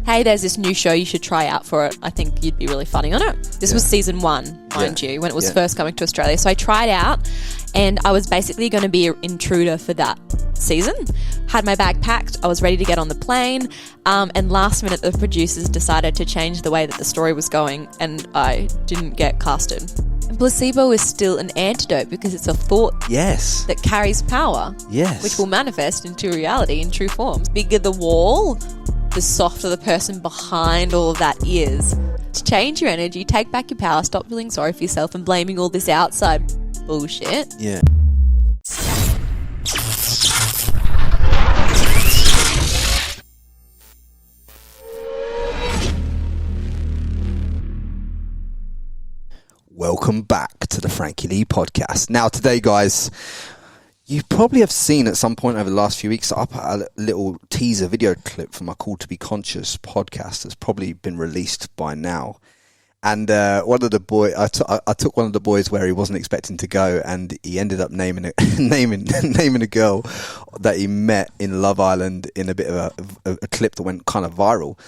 hey, there's this new show, you should try out for it. I think you'd be really funny on it. This was season 1, mind you, when it was first coming to Australia. So I tried out and I was basically going to be an intruder for that season. Had my bag packed. I was ready to get on the plane. And last minute, the producers decided to change the way that the story was going and I didn't get casted. And placebo is still an antidote because it's a thought that carries power, which will manifest into reality in true forms. Bigger the wall, the softer the person behind all of that is. To change your energy, take back your power, stop feeling sorry for yourself and blaming all this outside bullshit. Yeah. Welcome back to the Frankie Lee podcast. Now today, guys, you probably have seen at some point over the last few weeks, I put a little teaser video clip for my Call to Be Conscious podcast that's probably been released by now. And one of the boys, I took one of the boys where he wasn't expecting to go, and he ended up naming a girl that he met in Love Island in a bit of a clip that went kind of viral.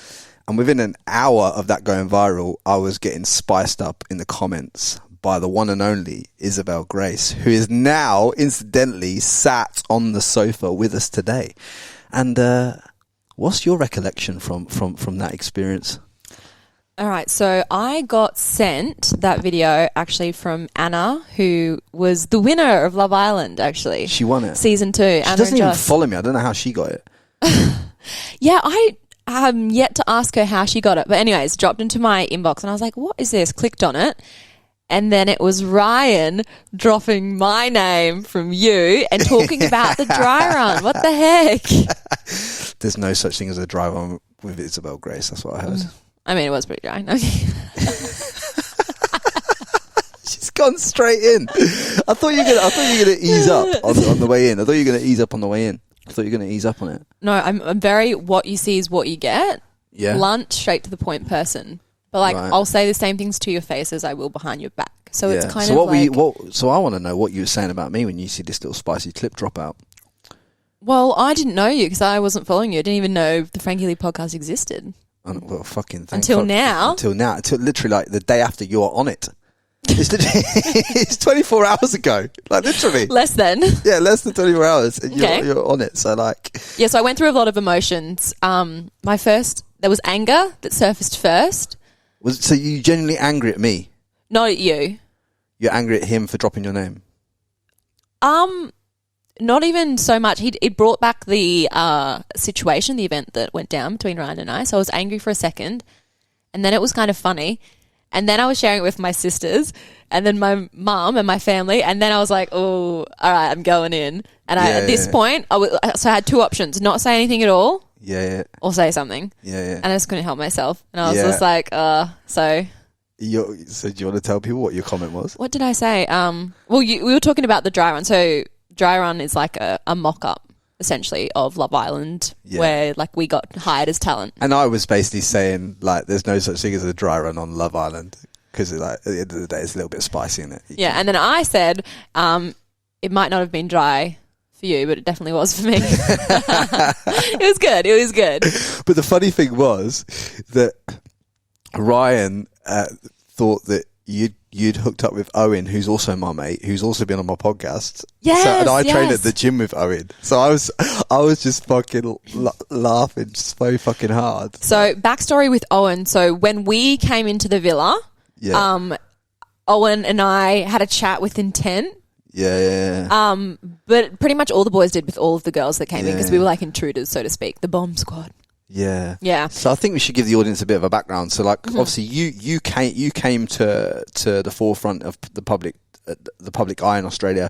And within an hour of that going viral, I was getting spiced up in the comments by the one and only Isabelle Grace, who is now incidentally sat on the sofa with us today. And what's your recollection from that experience? All right, so I got sent that video actually from Anna, who was the winner of Love Island, actually. She won it. Season 2. She doesn't even follow me. I don't know how she got it. Yeah, I have yet to ask her how she got it. But anyways, dropped into my inbox and I was like, what is this? Clicked on it. And then it was Ryan dropping my name from you and talking about the dry run. What the heck? There's no such thing as a dry run with Isabelle Grace. That's what I heard. I mean, it was pretty dry. She's gone straight in. I thought you were gonna ease up on the way in. I thought you were gonna ease up on the way in. I thought you were gonna ease up on it. No, I'm very what you see is what you get. Yeah. Blunt, straight to the point person. But like, I'll say the same things to your face as I will behind your back. So it's kind of like... So I want to know what you were saying about me when you see this little spicy clip drop out. Well, I didn't know you because I wasn't following you. I didn't even know the Frankie Lee podcast existed. Well, fucking thing. Until now, until literally like the day after you're on it. It's literally it's 24 hours ago, like literally less than 24 hours. And you're on it. So like, so I went through a lot of emotions. There was anger that surfaced first. So you genuinely angry at me? Not at you. You're angry at him for dropping your name? Not even so much. It brought back the situation, the event that went down between Ryan and I. So I was angry for a second, and then it was kind of funny. And then I was sharing it with my sisters and then my mum and my family. And then I was like, oh, all right, I'm going in. And at this point, so I had two options: not say anything at all, or say something. And I just couldn't help myself. And I was just like, so. So do you want to tell people what your comment was? What did I say? We were talking about the dry run. So dry run is like a mock-up, essentially, of Love Island, where like we got hired as talent. And I was basically saying like there's no such thing as a dry run on Love Island because like, at the end of the day it's a little bit spicy in it. And then I said it might not have been dry for you, but it definitely was for me. It was good. But the funny thing was that Ryan thought that you'd hooked up with Owen, who's also my mate, who's also been on my podcast. And I trained at the gym with Owen. So I was just fucking laughing so fucking hard. So backstory with Owen. So when we came into the villa, Owen and I had a chat with intent. But pretty much all the boys did with all of the girls that came in because we were like intruders, so to speak, the bomb squad. Yeah. So I think we should give the audience a bit of a background. So like, obviously you came to the forefront of the public eye in Australia,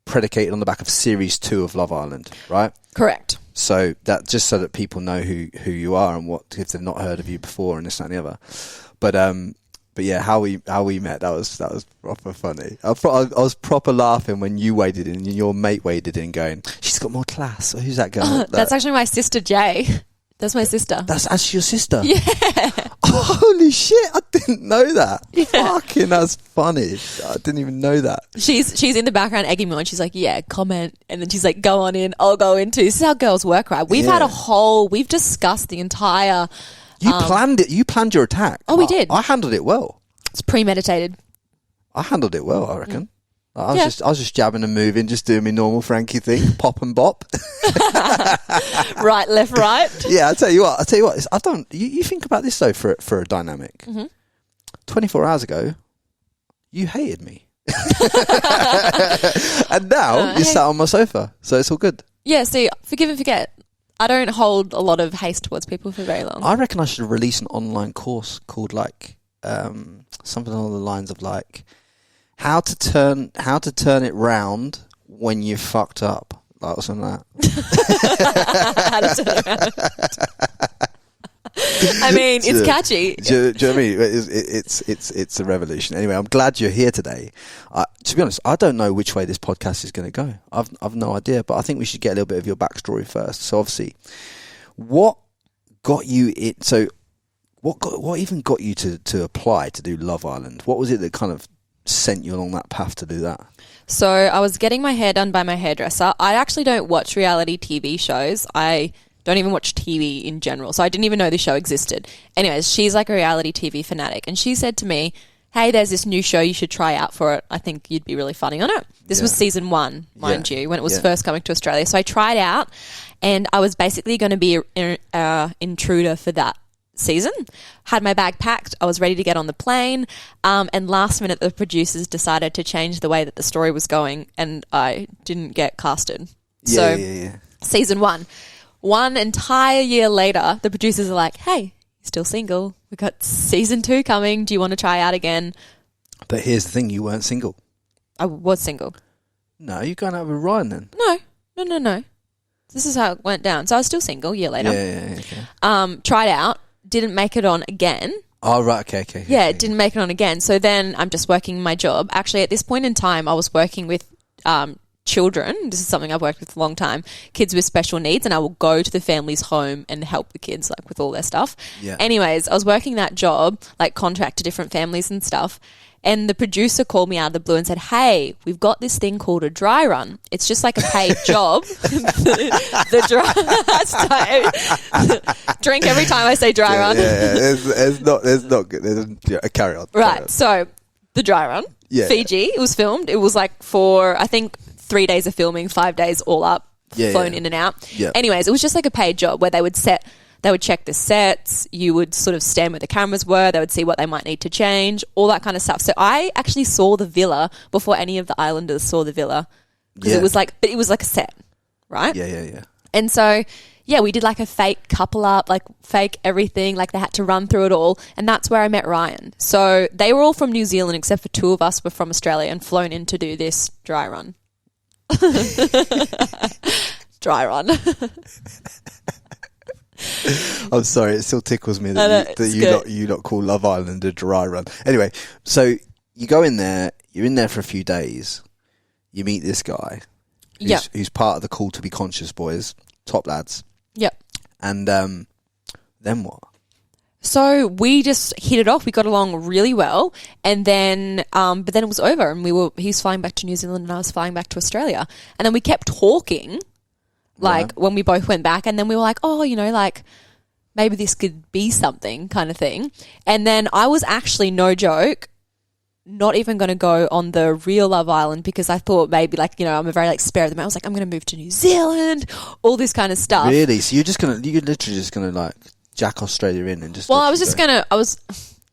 predicated on the back of Series 2 of Love Island, right? Correct. So that just so that people know who you are and what, if they've not heard of you before and this and the other. But yeah, how we met, that was proper funny. I was proper laughing when you waded in and your mate waded in going, she's got more class. Who's that girl? That's actually my sister, Jay. That's my sister. That's actually your sister? Yeah. Holy shit, I didn't know that. Yeah. Fucking, that's funny. I didn't even know that. She's in the background egging me on. She's like, yeah, comment. And then she's like, go on in. I'll go in too. This is how girls work, right? We've discussed the entire You planned it. You planned your attack. Oh, we did. I handled it well. It's premeditated. I handled it well, I reckon. I was just jabbing and moving, just doing my normal Frankie thing, pop and bop. Right, left, right. Yeah, I tell you what. I don't. You think about this though for a dynamic. Mm-hmm. 24 hours ago, you hated me, and now you're sat on my sofa, so it's all good. Yeah. See, forgive and forget. I don't hold a lot of haste towards people for very long. I reckon I should release an online course called like something along the lines of like how to turn it round when you're fucked up, like something like that. How to turn it around. I mean, it's catchy. Do you know what I mean? It's a revolution. Anyway, I'm glad you're here today. To be honest, I don't know which way this podcast is going to go. I've no idea, but I think we should get a little bit of your backstory first. So obviously, what got you in? So what even got you to apply to do Love Island? What was it that kind of sent you along that path to do that? So I was getting my hair done by my hairdresser. I actually don't watch reality TV shows. I don't even watch TV in general. So I didn't even know the show existed. Anyways, she's like a reality TV fanatic. And she said to me, hey, there's this new show, you should try out for it. I think you'd be really funny on it. This was season 1, mind you, when it was first coming to Australia. So I tried out and I was basically going to be an intruder for that season. Had my bag packed. I was ready to get on the plane. And last minute, the producers decided to change the way that the story was going and I didn't get casted. Season 1. 1 entire year later, the producers are like, hey, you're still single. We've got season 2 coming. Do you want to try out again? But here's the thing, you weren't single. I was single. No, you're going out with Ryan then? No. This is how it went down. So I was still single a year later. Yeah, okay. Tried out, didn't make it on again. Oh, right, okay. Yeah, didn't make it on again. So then I'm just working my job. Actually, at this point in time, I was working with children. This is something I've worked with a long time. Kids with special needs, and I will go to the family's home and help the kids like with all their stuff. Yeah. Anyways, I was working that job, like contract to different families and stuff. And the producer called me out of the blue and said, hey, we've got this thing called a dry run. It's just like a paid job. the dry drink every time I say dry run. It's not good. Carry on. Right. So the dry run, Fiji, it was filmed. It was like for, I think, 3 days of filming, 5 days all up, flown in and out. Yeah. Anyways, it was just like a paid job where they would check the sets, you would sort of stand where the cameras were, they would see what they might need to change, all that kind of stuff. So I actually saw the villa before any of the islanders saw the villa because it was like a set, right? Yeah. And so, we did like a fake couple up, like fake everything, like they had to run through it all. And that's where I met Ryan. So they were all from New Zealand except for 2 of us were from Australia and flown in to do this dry run. Dry run. I'm sorry, it still tickles me that you not call Love Island a dry run. Anyway, so you go in there, you're in there for a few days, you meet this guy who's part of the Cool to Be Conscious boys, top lads. Yep. And then what? So we just hit it off. We got along really well, and then, but then it was over, and he's flying back to New Zealand, and I was flying back to Australia, and then we kept talking, when we both went back, and then we were like, oh, like maybe this could be something, kind of thing. And then I was actually, no joke, not even going to go on the real Love Island because I thought maybe I'm a very spare of the moment. I was like, I'm going to move to New Zealand, all this kind of stuff. Really? So you're literally just gonna jack Australia in and just... Well, I was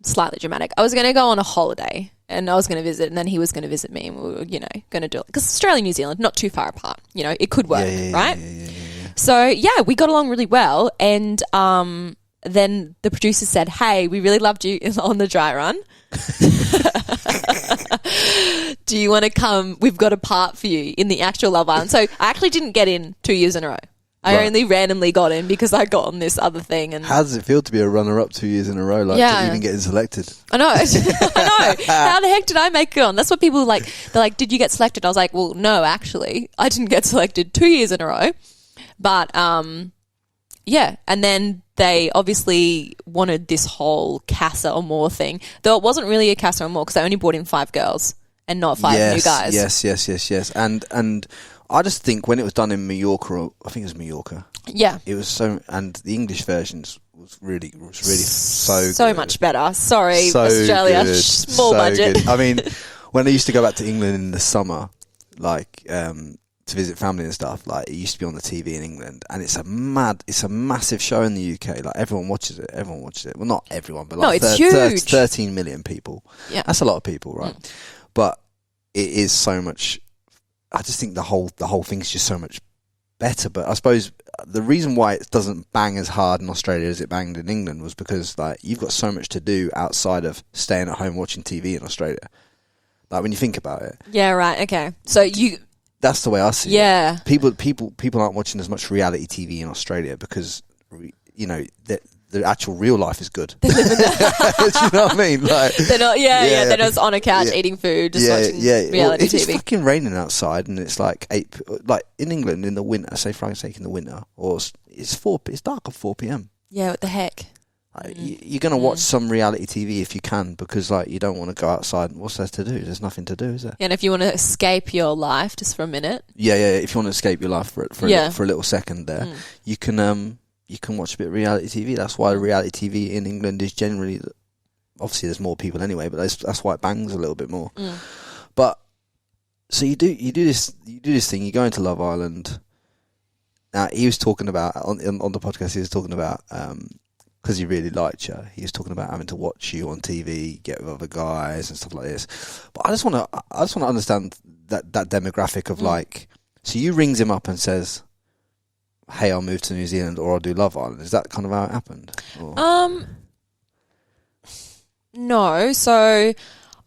slightly dramatic. I was going to go on a holiday and I was going to visit, and then he was going to visit me, and we were, going to do it. Because Australia and New Zealand, not too far apart. It could work, right? Yeah. So, we got along really well, and then the producer said, hey, we really loved you on the dry run. Do you want to come? We've got a part for you in the actual Love Island. So I actually didn't get in 2 years in a row. I only randomly got in because I got on this other thing. And how does it feel to be a runner-up 2 years in a row, to even getting selected? I know. I know. How the heck did I make it on? That's what people like. They're like, did you get selected? I was like, well, no, actually. I didn't get selected 2 years in a row. But, and then they obviously wanted this whole Casa or More thing. Though it wasn't really a Casa or More because they only brought in 5 girls and not 5 new guys. Yes. And I just think when it was done in Mallorca, I think it was Mallorca. Yeah. It was so, and the English versions was really so so good. much better. Sorry, So Australia, good. small So budget. good. I mean, when I used to go back to England in the summer, like to visit family and stuff, like it used to be on the TV in England, and it's a massive show in the UK. Like everyone watches it. Well, not everyone, but like No, it's huge. 13 million people. Yeah, that's a lot of people, right? But it is so much. I just think the whole thing's just so much better. But I suppose the reason why it doesn't bang as hard in Australia as it banged in England was because like you've got so much to do outside of staying at home watching TV in Australia. Like when you think about it. Yeah, right. Okay. So that's the way I see it. Yeah. People aren't watching as much reality TV in Australia because you know the actual real life is good. Do you know what I mean? Like they're not. Yeah. They're just on a couch eating food, just watching reality well, if TV. it's fucking raining outside and it's like like in England in the winter, say for argument's sake in the winter, or it's dark at 4 p.m. Yeah, what the heck? Like, you're going to watch some reality TV if you can, because like you don't want to go outside. What's there to do? There's nothing to do, is there? And if you want to escape your life just for a minute. Yeah. If you want to escape your life for a little second there, you can watch a bit of reality TV. That's why reality TV in England is generally, obviously there's more people anyway, but that's why it bangs a little bit more. But so you do this thing. You go into Love Island. Now he was talking about on the podcast. He was talking about because he really liked you. He was talking about having to watch you on TV, get with other guys and stuff like this. But I just want to understand that demographic of like. So you rings him up and says, hey, I'll move to New Zealand or I'll do Love Island. Is that kind of how it happened? Or? No. So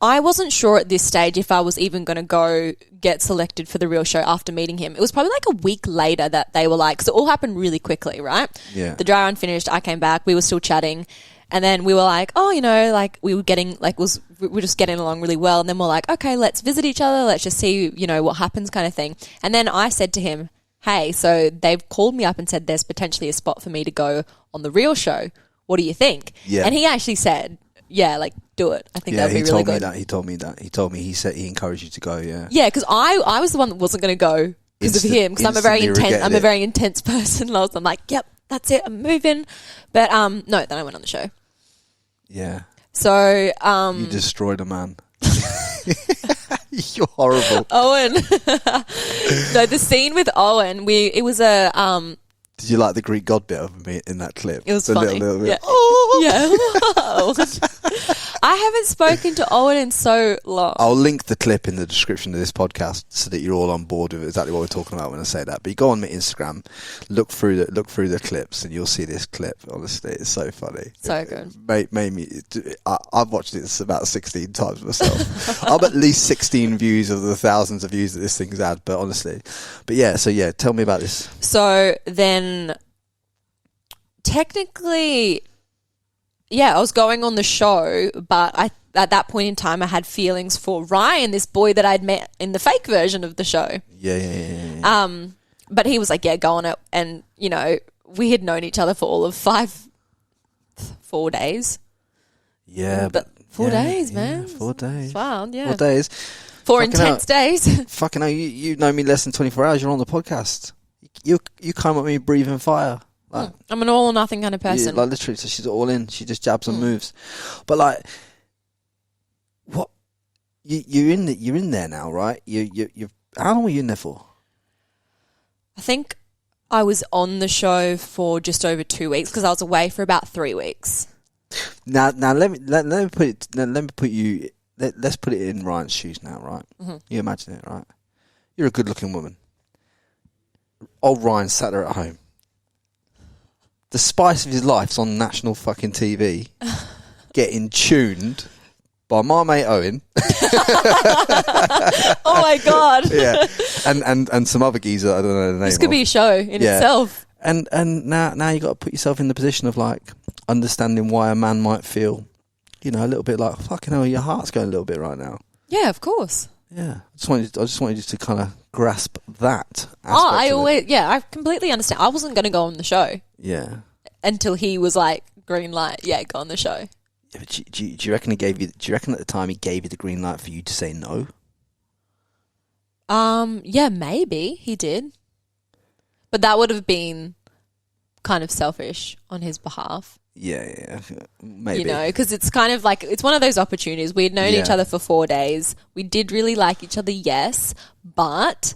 I wasn't sure at this stage if I was even going to go get selected for the real show after meeting him. It was probably like a week later that they were like, so it all happened really quickly, right? Yeah. The dry run finished. I came back. We were still chatting. And then we were like, oh, you know, like we were getting, like we're just getting along really well. And then we're like, okay, let's visit each other. Let's just see, you know, what happens kind of thing. And then I said to him, hey, so they've called me up and said there's potentially a spot for me to go on the real show. What do you think? Yeah. And he actually said, yeah, like do it. I think that would be really good. He told me that. He told me, he said he encouraged you to go, yeah. Yeah, because I was the one that wasn't going to go because of him, because I'm a very intense person. I'm like, yep, that's it, I'm moving. But no, then I went on the show. Yeah. So you destroyed a man. You're horrible. Owen. No, the scene with Owen, it was a Did you like the Greek god bit of me in that clip? It was the funny. Little bit. Yeah. I haven't spoken to Owen in so long. I'll link the clip in the description of this podcast so that you're all on board with exactly what we're talking about when I say that. But you go on my Instagram, look through the clips, and you'll see this clip. Honestly, it's so funny. So good. Made me. I've watched it about 16 times myself. I'm at least 16 views of the thousands of views that this thing's had. But honestly, tell me about this. So then, technically, yeah, I was going on the show, but at that point in time I had feelings for Ryan, this boy that I'd met in the fake version of the show. Yeah. But he was like, yeah, go on it. And, you know, we had known each other for all of 4 days. Yeah. But 4 days, man. 4 days. It's wild, yeah. 4 days. 4 intense days. Fucking hell, you know me less than 24 hours, you're on the podcast. You come at me breathing fire. Like, I'm an all or nothing kind of person. Like literally, so she's all in. She just jabs and moves. But like, what? You're in there now, right? You. How long were you in there for? I think I was on the show for just over 2 weeks because I was away for about 3 weeks. Now let me put you. Let's put it in Ryan's shoes now, right? Mm-hmm. You imagine it, right? You're a good-looking woman. Old Ryan sat there at home. The spice of his life's on national fucking TV, getting tuned by my mate Owen. Oh my god! Yeah, and some other geezer, I don't know the name. This could be a show in itself. And now you got to put yourself in the position of like understanding why a man might feel, you know, a little bit like fucking hell, your heart's going a little bit right now. Yeah, of course. Yeah, I just wanted you to kind of grasp that. I completely understand. I wasn't going to go on the show. Yeah. Until he was like, green light, yeah, go on the show. Yeah, but do you reckon he gave you? Do you reckon at the time he gave you the green light for you to say no? Yeah, maybe he did, but that would have been kind of selfish on his behalf. Yeah, maybe. You know, because it's kind of like, it's one of those opportunities. We had known each other for 4 days. We did really like each other, yes, but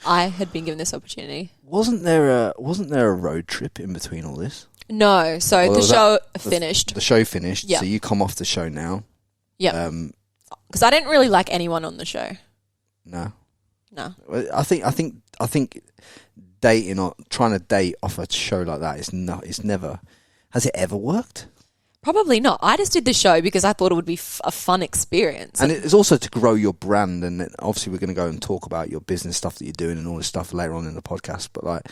I had been given this opportunity. Wasn't there a road trip in between all this? No, so the show finished. The show finished, yeah. So you come off the show now. Yeah. Because I didn't really like anyone on the show. No. I think dating or trying to date off a show like that is not. It's never. Has it ever worked? Probably not. I just did the show because I thought it would be a fun experience. And it's also to grow your brand. And obviously, we're going to go and talk about your business stuff that you're doing and all this stuff later on in the podcast. But like,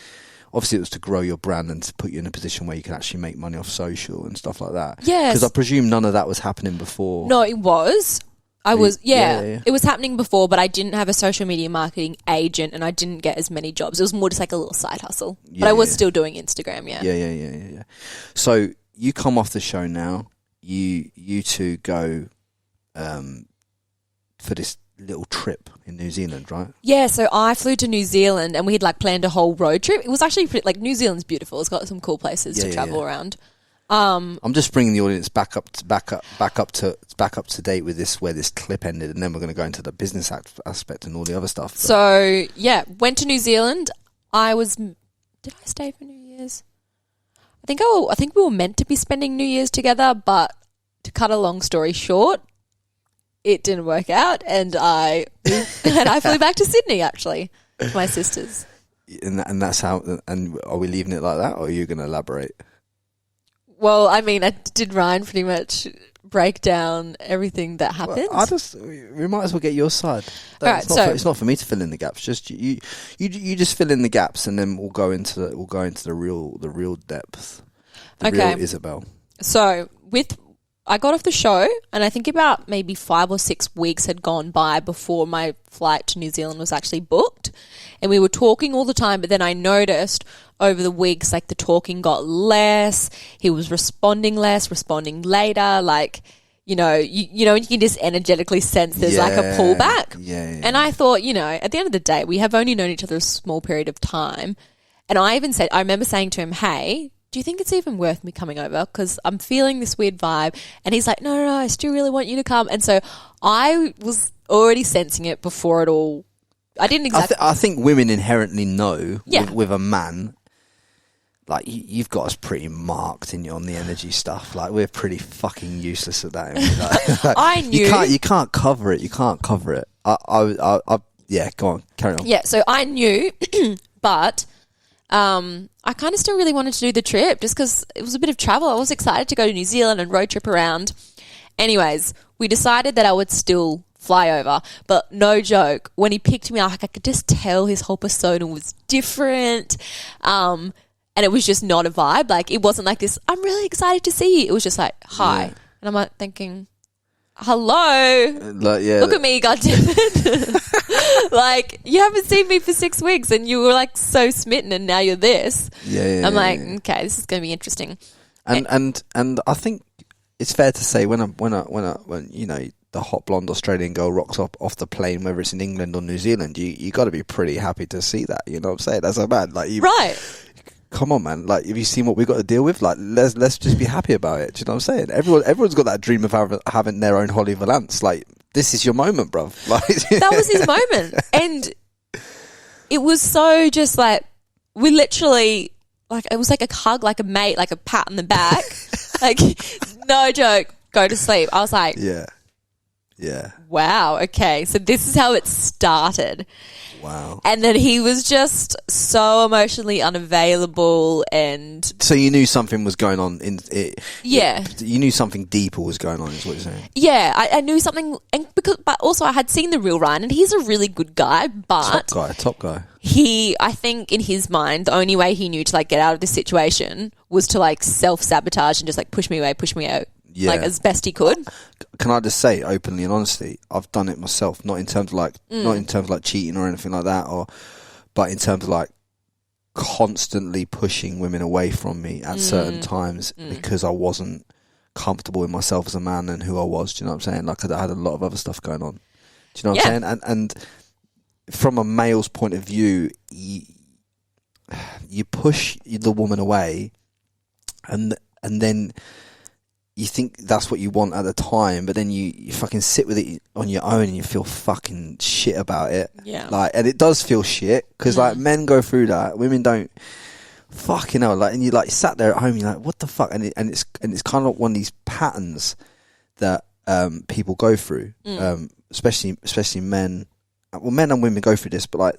obviously, it was to grow your brand and to put you in a position where you can actually make money off social and stuff like that. Yes. Because I presume none of that was happening before. No, it was. It was happening before, but I didn't have a social media marketing agent and I didn't get as many jobs. It was more just like a little side hustle. But I was still doing Instagram, Yeah. So you come off the show now. You two go for this little trip in New Zealand, right? Yeah, so I flew to New Zealand and we had like planned a whole road trip. It was actually pretty, like, New Zealand's beautiful. It's got some cool places to travel around. I'm just bringing the audience back up to date with this, where this clip ended, and then we're going to go into the business aspect and all the other stuff. So yeah, went to New Zealand. Did I stay for New Year's? I think we were meant to be spending New Year's together, but to cut a long story short, it didn't work out, and I flew back to Sydney actually to my sisters. And that's how. And are we leaving it like that, or are you going to elaborate? Well, I mean, did Ryan pretty much break down everything that happened? Well, we might as well get your side. It's not for me to fill in the gaps. Just you just fill in the gaps, and then we'll go into the real depth. The real Isabelle. So I got off the show, and I think about maybe 5 or 6 weeks had gone by before my flight to New Zealand was actually booked, and we were talking all the time. But then I noticed over the weeks, like, the talking got less. He was responding less, responding later. Like, you know, you can just energetically sense there's like a pullback. Yeah. And I thought, at the end of the day, we have only known each other a small period of time. And I remember saying to him, hey, do you think it's even worth me coming over? Because I'm feeling this weird vibe. And he's like, no, I still really want you to come. And so I was already sensing it before it all. I didn't exactly. I think women inherently know with a man. Like, you've got us pretty marked on the energy stuff. Like, we're pretty fucking useless at that. Like, I knew. You can't cover it. Yeah, go on, carry on. Yeah, so I knew, but I kind of still really wanted to do the trip just because it was a bit of travel. I was excited to go to New Zealand and road trip around. Anyways, we decided that I would still fly over, but no joke, when he picked me up, I could just tell his whole persona was different. And it was just not a vibe. Like, it wasn't like this, I'm really excited to see you. It was just like, hi. Yeah. And I'm like thinking, hello. Look at me, goddammit. Like, you haven't seen me for 6 weeks and you were like so smitten and now you're this. I'm like, okay, this is going to be interesting. And I think it's fair to say when the hot blonde Australian girl rocks up off the plane, whether it's in England or New Zealand, you got to be pretty happy to see that. You know what I'm saying? That's so bad. Like, right. Come on, man. Like, have you seen what we've got to deal with? Like, let's just be happy about it. Do you know what I'm saying? Everyone's got that dream of having their own Holly Valance. Like, this is your moment, bruv. Like, that was his moment. And it was so just like, we literally, like, it was like a hug, like a mate, like a pat on the back. Like, no joke, go to sleep. I was like, yeah. Wow, okay. So this is how it started. Wow. And then he was just so emotionally unavailable, and so you knew something was going on Yeah. You knew something deeper was going on, is what you're saying. Yeah, I knew something, but also I had seen the real Ryan, and he's a really good guy, but top guy. I think in his mind, the only way he knew to like get out of this situation was to like self-sabotage and just like push me away, like as best he could. Can I just say openly and honestly, I've done it myself, not in terms of like cheating or anything like that, but in terms of like constantly pushing women away from me at certain times because I wasn't comfortable with myself as a man and who I was. Do you know what I'm saying? Like, I had a lot of other stuff going on. Do you know what I'm saying? And from a male's point of view, you push the woman away, and and then you think that's what you want at the time, but then you fucking sit with it on your own and you feel fucking shit about it. Yeah. Like, and it does feel shit because like men go through that, women don't. Fucking hell, like, and you like sat there at home, you're like, what the fuck? And it's kind of one of these patterns that people go through, especially men. Well, men and women go through this, but like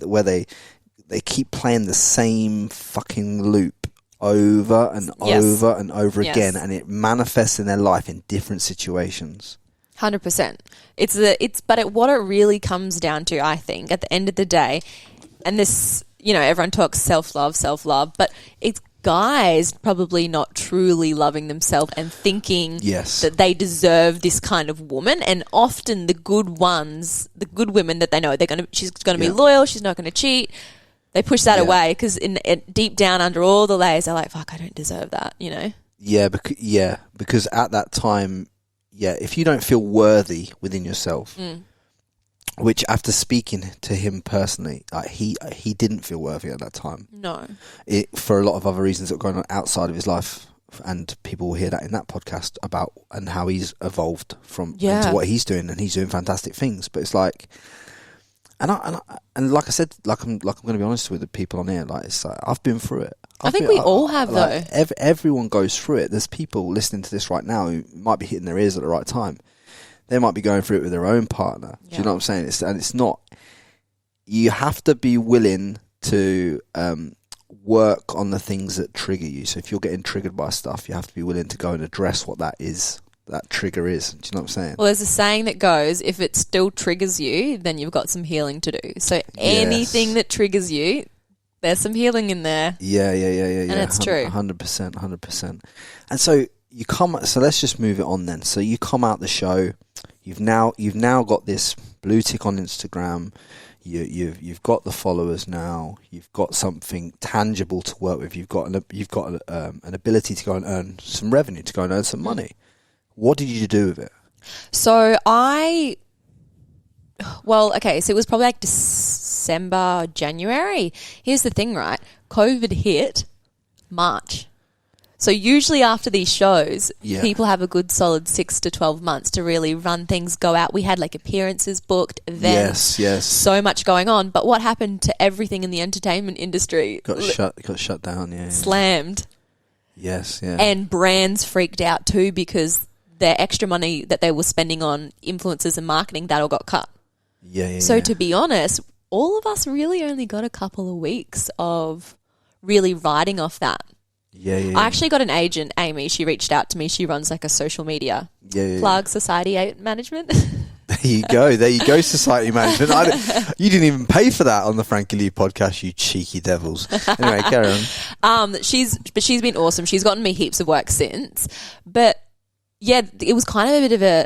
where they keep playing the same fucking loop over and over and over again, and it manifests in their life in different situations. 100%. What it really comes down to, I think, at the end of the day, and this, everyone talks self-love, but it's guys probably not truly loving themselves and thinking that they deserve this kind of woman. And often the good ones, the good women that they know, she's going to be loyal, she's not going to cheat. They push that away because deep down under all the layers, they're like, fuck, I don't deserve that, Yeah, because at that time, if you don't feel worthy within yourself, which after speaking to him personally, he didn't feel worthy at that time. No. For a lot of other reasons that were going on outside of his life, and people will hear that in that podcast about and how he's evolved from into what he's doing, and he's doing fantastic things. But it's like, and like I said, like I'm going to be honest with the people on here, like it's like I've been through it. I think we all have, though. Everyone goes through it. There's people listening to this right now who might be hitting their ears at the right time. They might be going through it with their own partner. Do you know what I'm saying? It's not. You have to be willing to work on the things that trigger you. So if you're getting triggered by stuff, you have to be willing to go and address what that is. That trigger is. Do you know what I'm saying? Well, there's a saying that goes, if it still triggers you, then you've got some healing to do. So anything that triggers you, there's some healing in there. Yeah. And it's true. 100%. And so you come. So let's just move it on then. So you come out the show. You've now got this blue tick on Instagram. You've got the followers now. You've got something tangible to work with. You've got an ability to go and earn some revenue, to go and earn some money. What did you do with it? So it was probably like December, January. Here's the thing, right? COVID hit March. So usually after these shows, people have a good solid 6 to 12 months to really run things, go out. We had like appearances booked, events, so much going on. But what happened to everything in the entertainment industry? Got shut down, Slammed. Yes. And brands freaked out too because their extra money that they were spending on influencers and marketing, that all got cut. So to be honest, all of us really only got a couple of weeks of really riding off that. I actually got an agent, Amy. She reached out to me. She runs like a social media plug, Society Management. There you go, Society Management. You didn't even pay for that on the Frankie Lee podcast, you cheeky devils. Anyway, carry on. She's been awesome. She's gotten me heaps of work since. But yeah, it was kind of a bit of a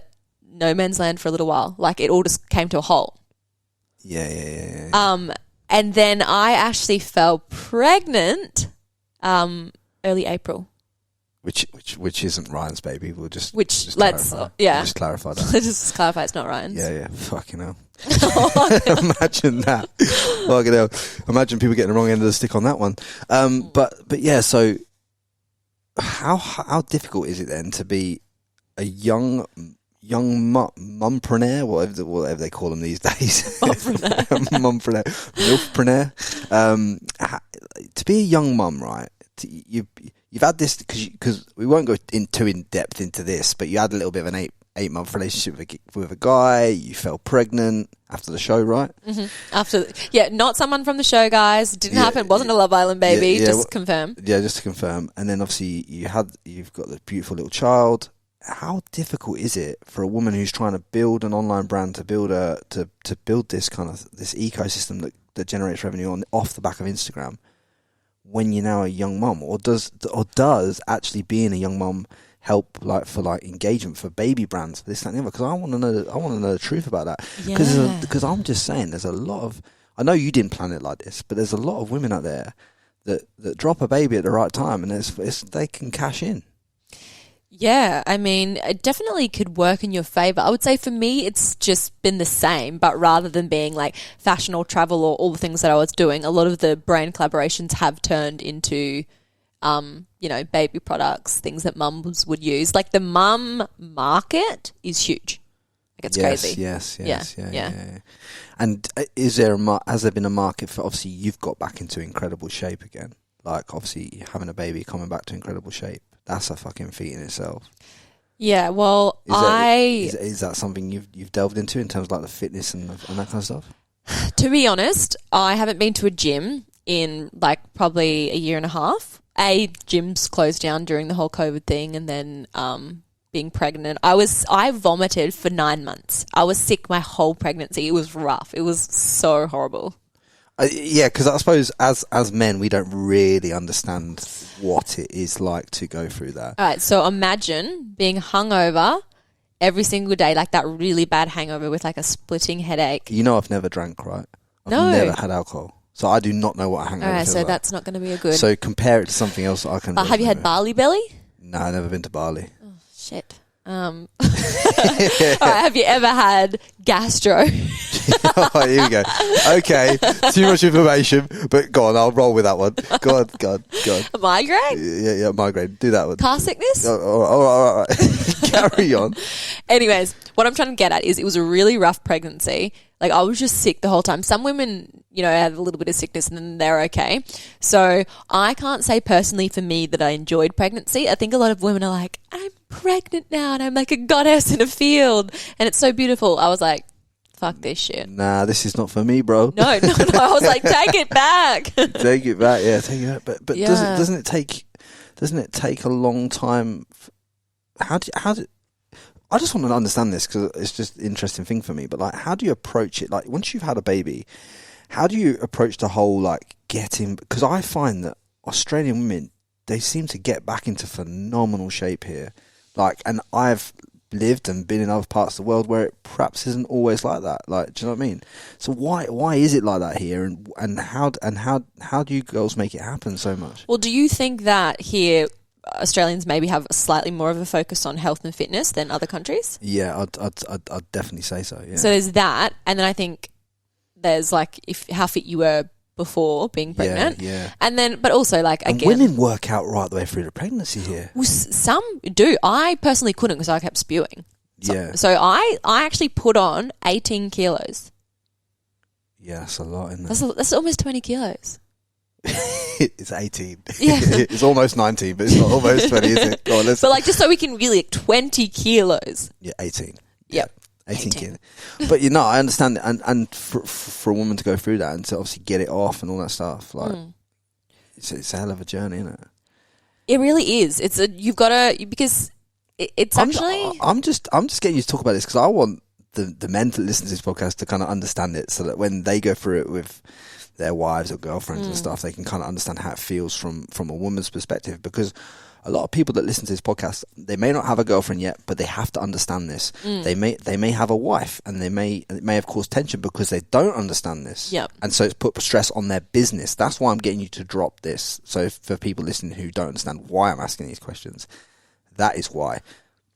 no man's land for a little while. Like it all just came to a halt. Yeah. And then I actually fell pregnant. Early April, which isn't Ryan's baby. We'll just clarify. Just clarify that. Let's just clarify it's not Ryan's. Yeah. Fucking hell. Imagine that. Fucking hell. Imagine people getting the wrong end of the stick on that one. But yeah. So how difficult is it then to be a young mumpreneur, whatever they call them these days? Mumpreneur, milfpreneur. To be a young mum, right? You've had this because we won't go too in depth into this, but you had a little bit of an 8-month relationship with a guy. You fell pregnant after the show, right? Mm-hmm. Not someone from the show, guys. Didn't happen. Wasn't a Love Island baby. Just confirm. Yeah, just to confirm. And then obviously you've got the beautiful little child. How difficult is it for a woman who's trying to build an online brand to build this kind of this ecosystem that generates revenue off the back of Instagram? When you're now a young mum, or does actually being a young mum help for engagement for baby brands, for this, that, and the other? Because I want to know the truth about that. Because I'm just saying, there's a lot of, I know you didn't plan it like this, but there's a lot of women out there that drop a baby at the right time, and they can cash in. Yeah, I mean, it definitely could work in your favour. I would say for me, it's just been the same, but rather than being like fashion or travel or all the things that I was doing, a lot of the brand collaborations have turned into baby products, things that mums would use. Like the mum market is huge. Like it's crazy. Yes. Yeah. And has there been a market for, obviously you've got back into incredible shape again. Like obviously having a baby, coming back to incredible shape. That's a fucking feat in itself. Yeah, well, is that something you've delved into in terms of like the fitness and that kind of stuff? To be honest, I haven't been to a gym in like probably a year and a half. Gyms closed down during the whole COVID thing, and then being pregnant, I vomited for 9 months. I was sick my whole pregnancy. It was rough. It was so horrible. Yeah, because I suppose as men, we don't really understand what it is like to go through that. All right, so imagine being hungover every single day, like that really bad hangover with like a splitting headache. You know I've never drank, right? I've No. never had alcohol. So I do not know what a hangover All right, feels so like. That's not going to be a good... So compare it to something else that I can... have you had barley belly? No, I've never been to Bali. Oh, shit. All right, have you ever had gastro? Oh, here we go. Okay, too much information, but go on, I'll roll with that one. Go on. A migraine? Yeah, migraine. Do that one. Car sickness? All right. Carry on. Anyways, what I'm trying to get at is it was a really rough pregnancy. Like I was just sick the whole time. Some women, have a little bit of sickness and then they're okay. So I can't say personally for me that I enjoyed pregnancy. I think a lot of women are like, I'm pregnant now and I'm like a goddess in a field and it's so beautiful. I was like, fuck this shit. Nah, this is not for me, bro. No. I was like, take it back. Take it back. Yeah, take it back. But Yeah. doesn't it take a long time? How do I just want to understand this because it's just an interesting thing for me. But like, how do you approach it? Like, once you've had a baby, how do you approach the whole like getting? Because I find that Australian women, they seem to get back into phenomenal shape here. Like, and I've lived and been in other parts of the world where it perhaps isn't always like that. Like, do you know what I mean? So why is it like that here? And how do you girls make it happen so much? Well, do you think that here Australians maybe have slightly more of a focus on health and fitness than other countries? Yeah, I'd definitely say so. Yeah. So there's that, and then I think there's like how fit you were before being pregnant. Yeah. And then, but also like and again, women work out right the way through the pregnancy here. well, some do. I personally couldn't because I kept spewing. So I actually put on 18 kilos. Yeah, that's a lot, isn't it? That's almost 20 kilos. It's 18. Yeah. It's almost 19, but it's not almost 20, is it? Go on, But like just so we can really 20 kilos. Yeah, 18. Yep. 18 kilos. But I understand it. And for a woman to go through that and to obviously get it off and all that stuff, like it's a hell of a journey, isn't it? It really is. You've got to, because it's actually... I'm just getting you to talk about this because I want the men to listen to this podcast to kind of understand it so that when they go through it with their wives or girlfriends and stuff, they can kind of understand how it feels from a woman's perspective. Because a lot of people that listen to this podcast, they may not have a girlfriend yet, but they have to understand this. They may have a wife, and it may have caused tension because they don't understand this. Yep. And so it's put stress on their business. That's why I'm getting you to drop this. So for people listening who don't understand why I'm asking these questions, that is why.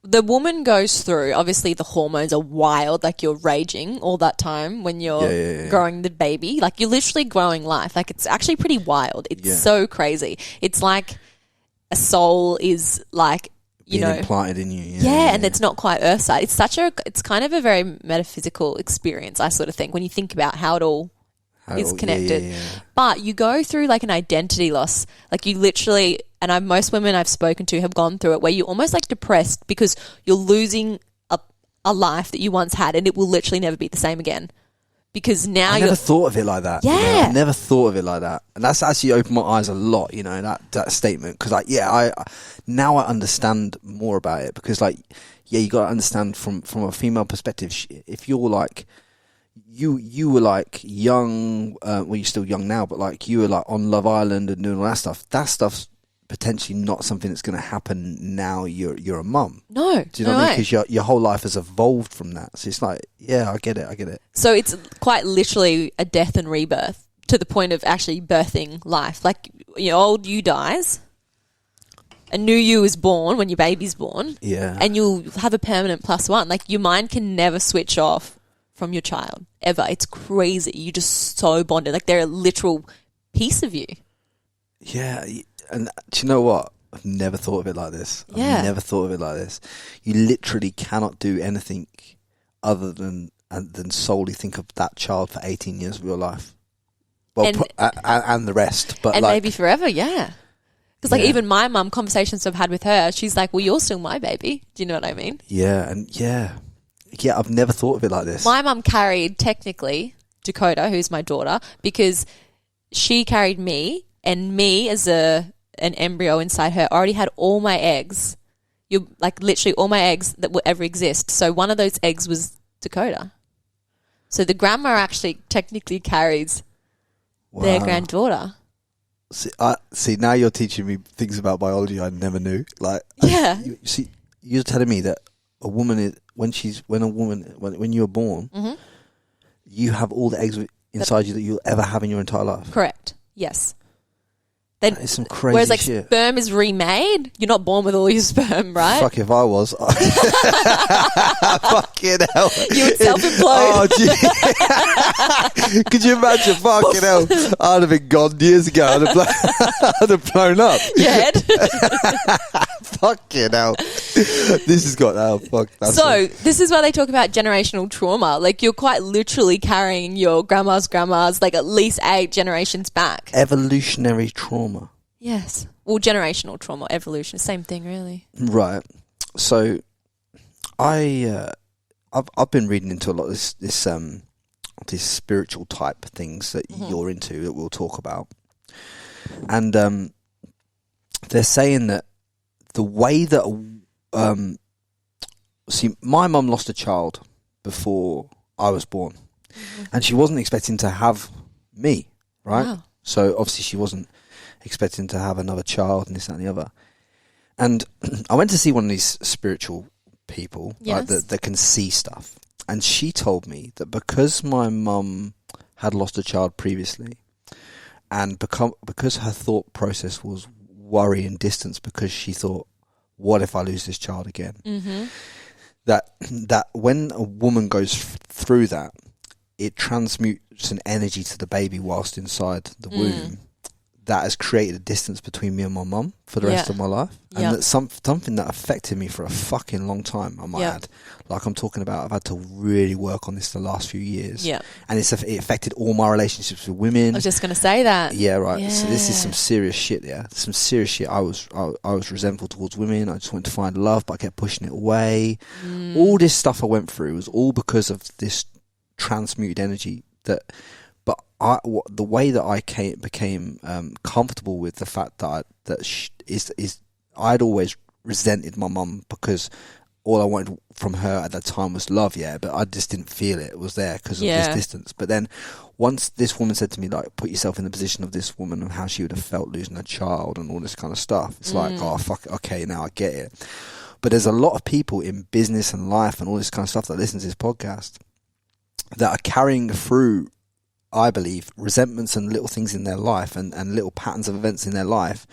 The woman goes through, obviously the hormones are wild, like you're raging all that time when you're growing the baby. Like you're literally growing life. Like it's actually pretty wild. It's so crazy. It's like a soul is like, being implanted in you. And it's not quite Earthside. It's kind of a very metaphysical experience, I sort of think, when you think about how it all is connected. But you go through like an identity loss. Like you literally, and most women I've spoken to have gone through it, where you're almost like depressed because you're losing a life that you once had, and it will literally never be the same again. Because now I never thought of it like that. Yeah. I never thought of it like that. And that's actually opened my eyes a lot, that statement. Because I now I understand more about it. Because you got to understand from a female perspective, if you're like, you were like young, well you're still young now, but like you were like on Love Island and doing all that stuff's potentially not something that's going to happen now you're a mum. No. Do you know what I mean? Because your whole life has evolved from that. So it's like, I get it. So it's quite literally a death and rebirth to the point of actually birthing life. Like, old you dies, a new you is born when your baby's born. Yeah. And you'll have a permanent +1. Like your mind can never switch off from your child, ever. It's crazy. You're just so bonded. Like they're a literal piece of you. Yeah. And do you know what? I've never thought of it like this. Yeah. I've never thought of it like this. You literally cannot do anything other than solely think of that child for 18 years of your life. Well, and the rest. But and maybe forever, yeah. Because even my mum, conversations I've had with her, she's like, well, you're still my baby. Do you know what I mean? Yeah, yeah, I've never thought of it like this. My mum carried, technically, Dakota, who's my daughter, because she carried me, and me as an embryo inside her already had all my eggs. Literally all my eggs that would ever exist. So one of those eggs was Dakota. So the grandma actually technically carries their granddaughter. See, now you're teaching me things about biology I never knew. Like, yeah. You're telling me that a woman is when you're born, mm-hmm. you have all the eggs inside you that you'll ever have in your entire life. Correct. Yes. That is some crazy whereas shit. Sperm is remade. You're not born with all your sperm, right? Fuck if I was. Fucking hell. You would self-implode. Could you imagine? Fucking hell. I'd have been gone years ago. I'd have blown up. Your head. Fucking hell. This has got fuck. This is why they talk about generational trauma. Like, you're quite literally carrying your grandma's like at least 8 generations back. Evolutionary trauma. Yes. Well, generational trauma, evolution, same thing, really. Right. So, I've been reading into a lot of these spiritual type things that mm-hmm. you're into that we'll talk about, and they're saying that the way that my mum lost a child before I was born, mm-hmm. and she wasn't expecting to have me, right? Wow. So obviously she wasn't expecting to have another child and this, that and the other. And I went to see one of these spiritual people, yes. like, that can see stuff. And she told me that because my mum had lost a child previously, and because her thought process was worry and distance, because she thought, what if I lose this child again? Mm-hmm. That when a woman goes through that, it transmutes an energy to the baby whilst inside the womb. That has created a distance between me and my mum for the rest of my life. And that's something that affected me for a fucking long time, I might add. Like I'm talking about, I've had to really work on this the last few years. Yeah. And it affected all my relationships with women. I was just going to say that. Yeah, right. Yeah. So this is some serious shit, Some serious shit. I was resentful towards women. I just wanted to find love, but I kept pushing it away. All this stuff I went through was all because of this transmuted energy that... the way that I became comfortable with the fact that I'd always resented my mum because all I wanted from her at that time was love, but I just didn't feel it was there because of this distance. But then once this woman said to me, like, put yourself in the position of this woman and how she would have felt losing a child and all this kind of stuff, it's like, oh fuck, okay, now I get it. But there's a lot of people in business and life and all this kind of stuff that listen to this podcast that are carrying through, I believe, resentments and little things in their life and little patterns of events in their life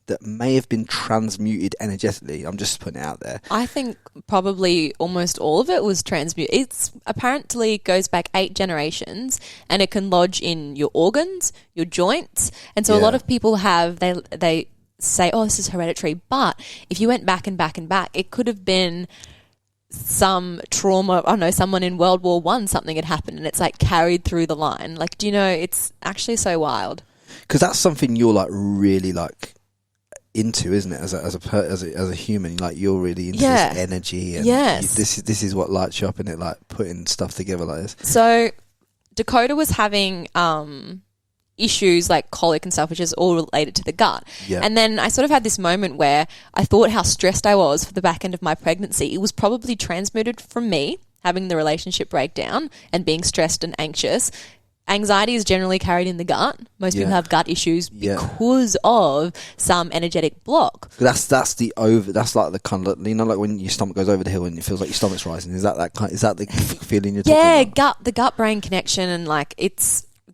that may have been transmuted energetically. I'm just putting it out there. I think probably almost all of it was transmuted. It's apparently goes back 8 generations and it can lodge in your organs, your joints. And so a lot of people they say, oh, this is hereditary. But if you went back and back and back, it could have been some trauma. I don't know, someone in World War I, something had happened and it's like carried through the line. Like, do you know, it's actually so wild. Because that's something you're like really like into, isn't it? As a human, like you're really into this energy. And this is what lights you up, in it, like putting stuff together like this. So Dakota was having issues like colic and stuff, which is all related to the gut. Yeah. And then I sort of had this moment where I thought how stressed I was for the back end of my pregnancy. It was probably transmuted from me having the relationship breakdown and being stressed and anxious. Anxiety is generally carried in the gut. Most people have gut issues because of some energetic block. That's like the kind of, you know, like when your stomach goes over the hill and it feels like your stomach's rising. Is that the feeling you're talking about? The gut brain connection, and like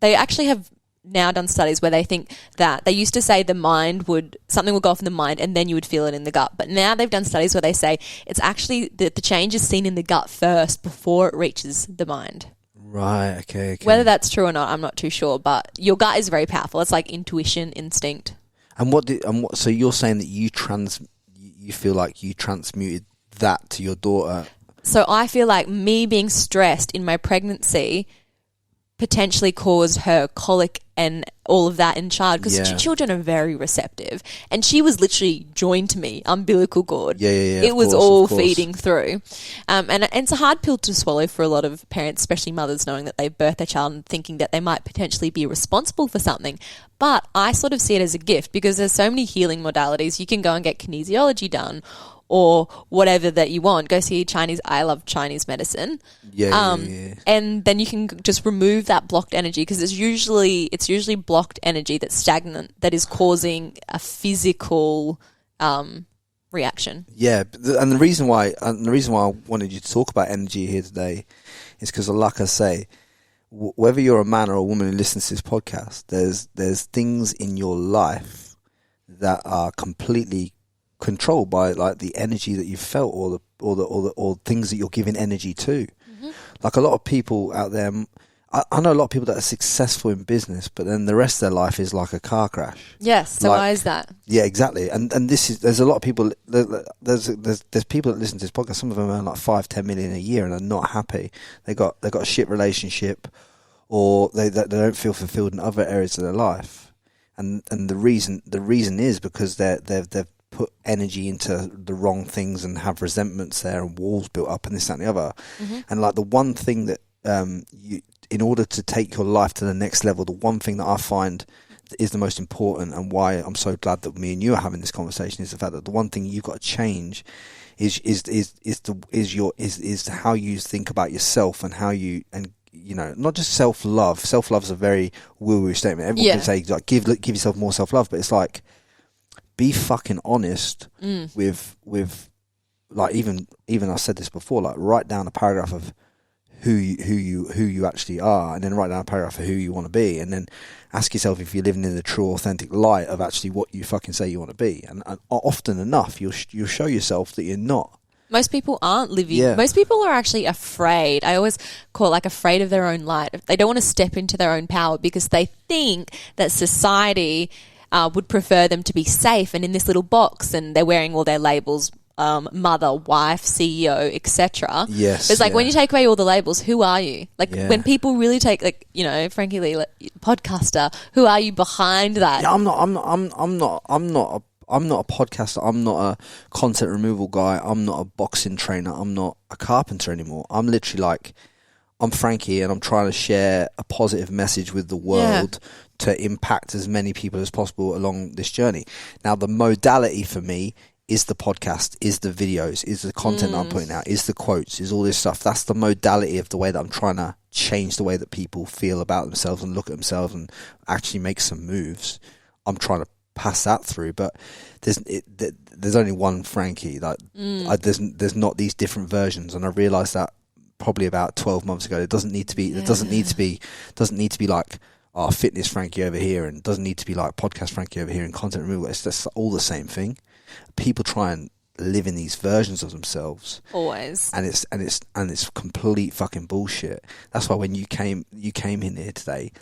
they actually have now done studies where they think that they used to say something would go off in the mind and then you would feel it in the gut. But now they've done studies where they say it's actually the change is seen in the gut first before it reaches the mind. Right, okay. Whether that's true or not, I'm not too sure, but your gut is very powerful. It's like intuition, instinct. So you're saying that you feel like you transmuted that to your daughter. So I feel like me being stressed in my pregnancy potentially caused her colic and all of that in child, because children are very receptive, and she was literally joined to me, umbilical cord. It was all feeding through, and it's a hard pill to swallow for a lot of parents, especially mothers, knowing that they've birthed their child and thinking that they might potentially be responsible for something. But I sort of see it as a gift, because there's so many healing modalities. You can go and get kinesiology done, or whatever that you want. Go see Chinese. I love Chinese medicine. And then you can just remove that blocked energy, because it's usually blocked energy that's stagnant, that is causing a physical reaction. Yeah, and the reason why I wanted you to talk about energy here today is because, like I say, whether you're a man or a woman who listens to this podcast, there's things in your life that are completely controlled by like the energy that you felt, or things that you're giving energy to. Like a lot of people out there, I know a lot of people that are successful in business, but then the rest of their life is like a car crash. Yes. So why is that? Yeah, exactly. And there's a lot of people. There's people that listen to this podcast. Some of them earn like 5-10 million a year and are not happy. They got a shit relationship, or they don't feel fulfilled in other areas of their life. And the reason is because they've put energy into the wrong things and have resentments there and walls built up and this, that, and the other. And like the one thing that in order to take your life to the next level, the one thing that I find is the most important, and why I'm so glad that me and you are having this conversation, is the fact that the one thing you've got to change is how you think about yourself, and how you, and you know, not just self-love. Self-love is a very woo-woo statement. Everyone can say like give yourself more self-love, but it's like, be fucking honest with like, even I said this before, like write down a paragraph of who you actually are, and then write down a paragraph of who you want to be, and then ask yourself if you're living in the true authentic light of actually what you fucking say you want to be. And often enough you'll show yourself that you're not. Most people aren't living. Most people are actually afraid. I always call it like afraid of their own light. They don't want to step into their own power, because they think that society would prefer them to be safe and in this little box, and they're wearing all their labels, mother, wife, CEO, etc. Yes. But it's like when you take away all the labels, who are you? Like when people really take, like, you know, Frankie Lee, like, podcaster, who are you behind that? Yeah, I'm not a podcaster. I'm not a content removal guy. I'm not a boxing trainer. I'm not a carpenter anymore. I'm literally like, I'm Frankie, and I'm trying to share a positive message with the world to impact as many people as possible along this journey. Now, the modality for me is the podcast, is the videos, is the content that I'm putting out, is the quotes, is all this stuff. That's the modality of the way that I'm trying to change the way that people feel about themselves and look at themselves and actually make some moves. I'm trying to pass that through, but there's only one Frankie. Like there's not these different versions, and I realised that probably about 12 months ago. It doesn't need to be. It doesn't need to be like fitness Frankie over here, and doesn't need to be like podcast Frankie over here and content removal. It's just all the same thing. People try and live in these versions of themselves always, and it's complete fucking bullshit. That's why when you came in here today,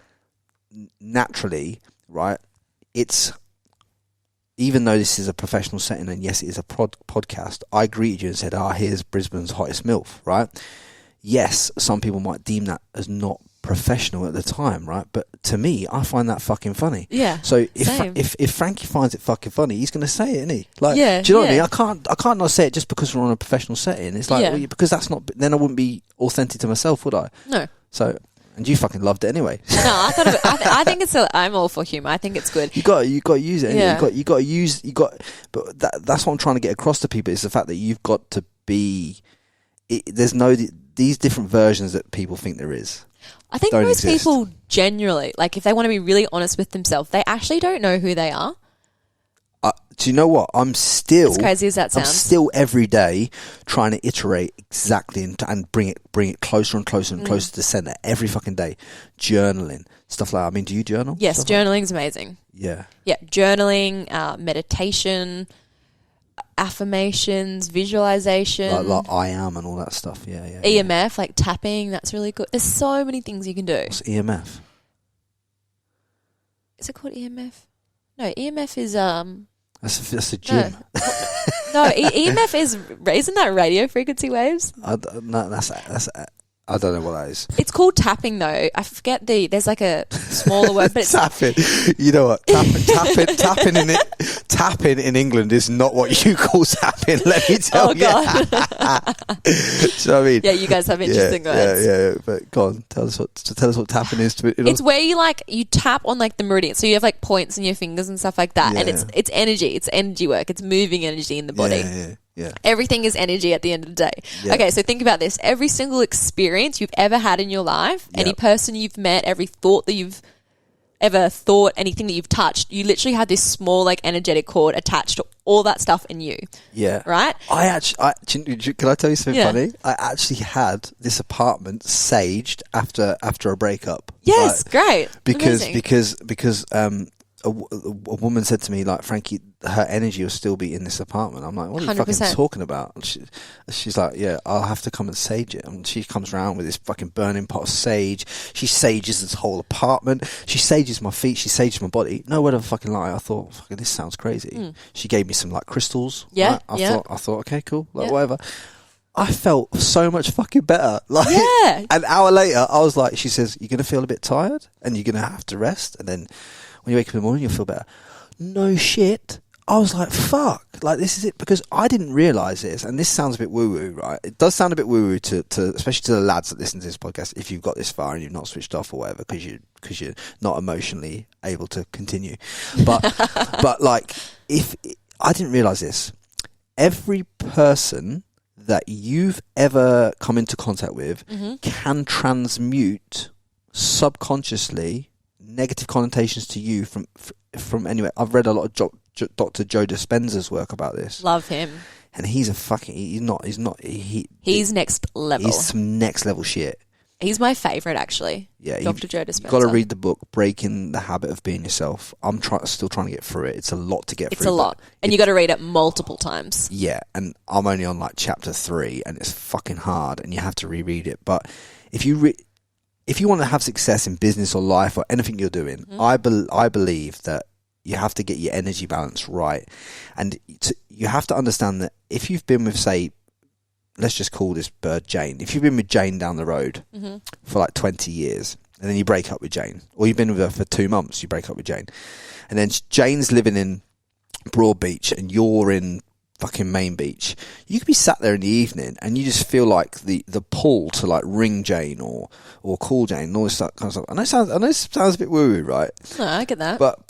naturally, right? It's, even though this is a professional setting, and yes, it is a podcast, I greeted you and said, here's Brisbane's hottest MILF, right? Yes, some people might deem that as not professional at the time, right? But to me, I find that fucking funny. Yeah. So if Frankie finds it fucking funny, he's going to say it, isn't he? Like, do you know what I mean? I can't not say it just because we're on a professional setting. It's like, well, because that's not, then I wouldn't be authentic to myself, would I? No. So, and you fucking loved it anyway. No, I thought of it. I think it's. I'm all for humour. I think it's good. You got to use it. Yeah. You got to use. But that's what I'm trying to get across to people, is the fact that you've got to be. There's no these different versions that people think there is. I think most people generally, like, if they want to be really honest with themselves, they actually don't know who they are. Do you know what? I'm still, as crazy as that sounds, I'm still every day trying to iterate exactly and bring it closer and closer and closer to the center every fucking day. Journaling, stuff like that. I mean, do you journal? Yes, journaling's amazing. Yeah. Yeah, journaling, meditation, affirmations, visualization. Like I am and all that stuff. Yeah. EMF, like tapping, that's really good. There's so many things you can do. What's EMF? Is it called EMF? No, EMF is That's a gym. No, EMF isn't that radio frequency waves? No, that's I don't know what that is. It's called tapping though. I forget there's like a smaller word, but it's tapping. You know what? Tapping in England is not what you call tapping. Let me tell you. God. Do you know what I mean? Yeah, you guys have interesting words. Yeah. But go on, tell us what tapping is. It's where you tap on like the meridian, so you have like points in your fingers and stuff like that, and it's energy. It's energy work. It's moving energy in the body. Yeah. Everything is energy at the end of the day. Yeah. Okay, so think about this. Every single experience you've ever had in your life, any person you've met, every thought that you've ever thought, anything that you've touched, you literally have this small like energetic cord attached to all that stuff in you. Yeah. Right? Can I tell you something funny? I actually had this apartment saged after a breakup. Yes, great. Because Amazing. a woman said to me, like, Frankie, her energy will still be in this apartment. I'm like, what are you 100%. fucking talking about? And she's like, yeah, I'll have to come and sage it. And she comes around with this fucking burning pot of sage. She sages this whole apartment. She sages my feet. She sages my body. No word of a fucking lie. I thought, fucking, this sounds crazy. She gave me some like crystals. Yeah, right? I thought, okay, cool, like whatever. I felt so much fucking better. Like, an hour later, I was like, she says, you're going to feel a bit tired and you're going to have to rest. And then when you wake up in the morning, you'll feel better. No shit. I was like, fuck. Like, this is it. Because I didn't realise this. And this sounds a bit woo-woo, right? It does sound a bit woo-woo to especially to the lads that listen to this podcast, if you've got this far and you've not switched off or whatever, because you're not emotionally able to continue. But like, if I didn't realise this, every person that you've ever come into contact with can transmute subconsciously negative connotations to you from anywhere. I've read a lot of Dr. Joe Dispenza's work about this. Love him. And he's next level. He's some next level shit. He's my favourite, actually. Yeah, Dr. Joe Dispenza. You've got to read the book, Breaking the Habit of Being Yourself. I'm still trying to get through it. It's a lot to get through. It's a lot. And you got to read it multiple times. Yeah, and I'm only on like chapter 3, and it's fucking hard, and you have to reread it. But if you want to have success in business or life or anything you're doing, I believe that you have to get your energy balance right. And you have to understand that if you've been with, say, let's just call this bird Jane. If you've been with Jane down the road for like 20 years and then you break up with Jane, or you've been with her for 2 months, you break up with Jane, and then Jane's living in Broadbeach and you're in fucking Main Beach, you could be sat there in the evening and you just feel like the pull to like ring Jane or call Jane and all this stuff kind of stuff. I know it sounds a bit woo-woo, right? No, I get that. But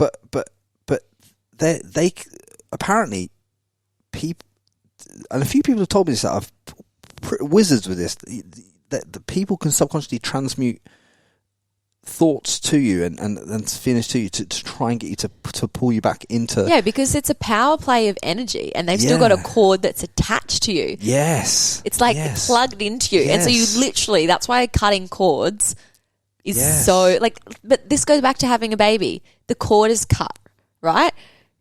they apparently people, and a few people have told me this, that I've wizards with this, that the people can subconsciously transmute thoughts to you and feelings to you to try and get you to pull you back into... Yeah, because it's a power play of energy and they've still got a cord that's attached to you. Yes. It's like plugged into you. Yes. And so you literally, that's why cutting cords is so... like. But this goes back to having a baby. The cord is cut, right?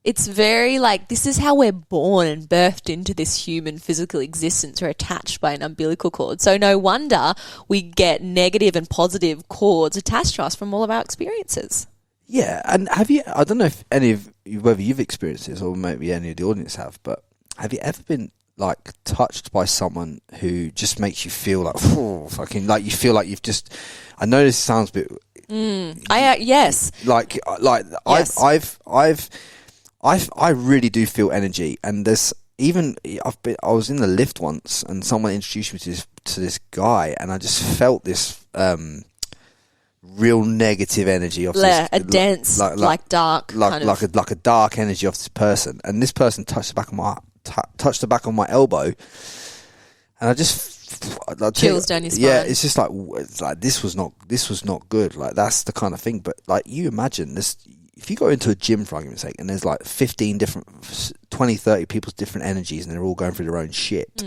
It's very like, this is how we're born and birthed into this human physical existence. We're attached by an umbilical cord. So no wonder we get negative and positive cords attached to us from all of our experiences. Yeah, and have you, I don't know if whether you've experienced this or maybe any of the audience have, but have you ever been like touched by someone who just makes you feel like, fucking, like you feel like you've just, I know this sounds a bit... yes. I really do feel energy, and there's even I was in the lift once, and someone introduced me to this guy, and I just felt this real negative energy of a dense, like dark, like a dark energy of this person, and this person touched the back of my elbow, and I just chills down your spine. Yeah, it's just like this was not good. Like that's the kind of thing. But like you imagine this. If you go into a gym, for argument's sake, and there's like 15 different, 20, 30 people's different energies and they're all going through their own shit.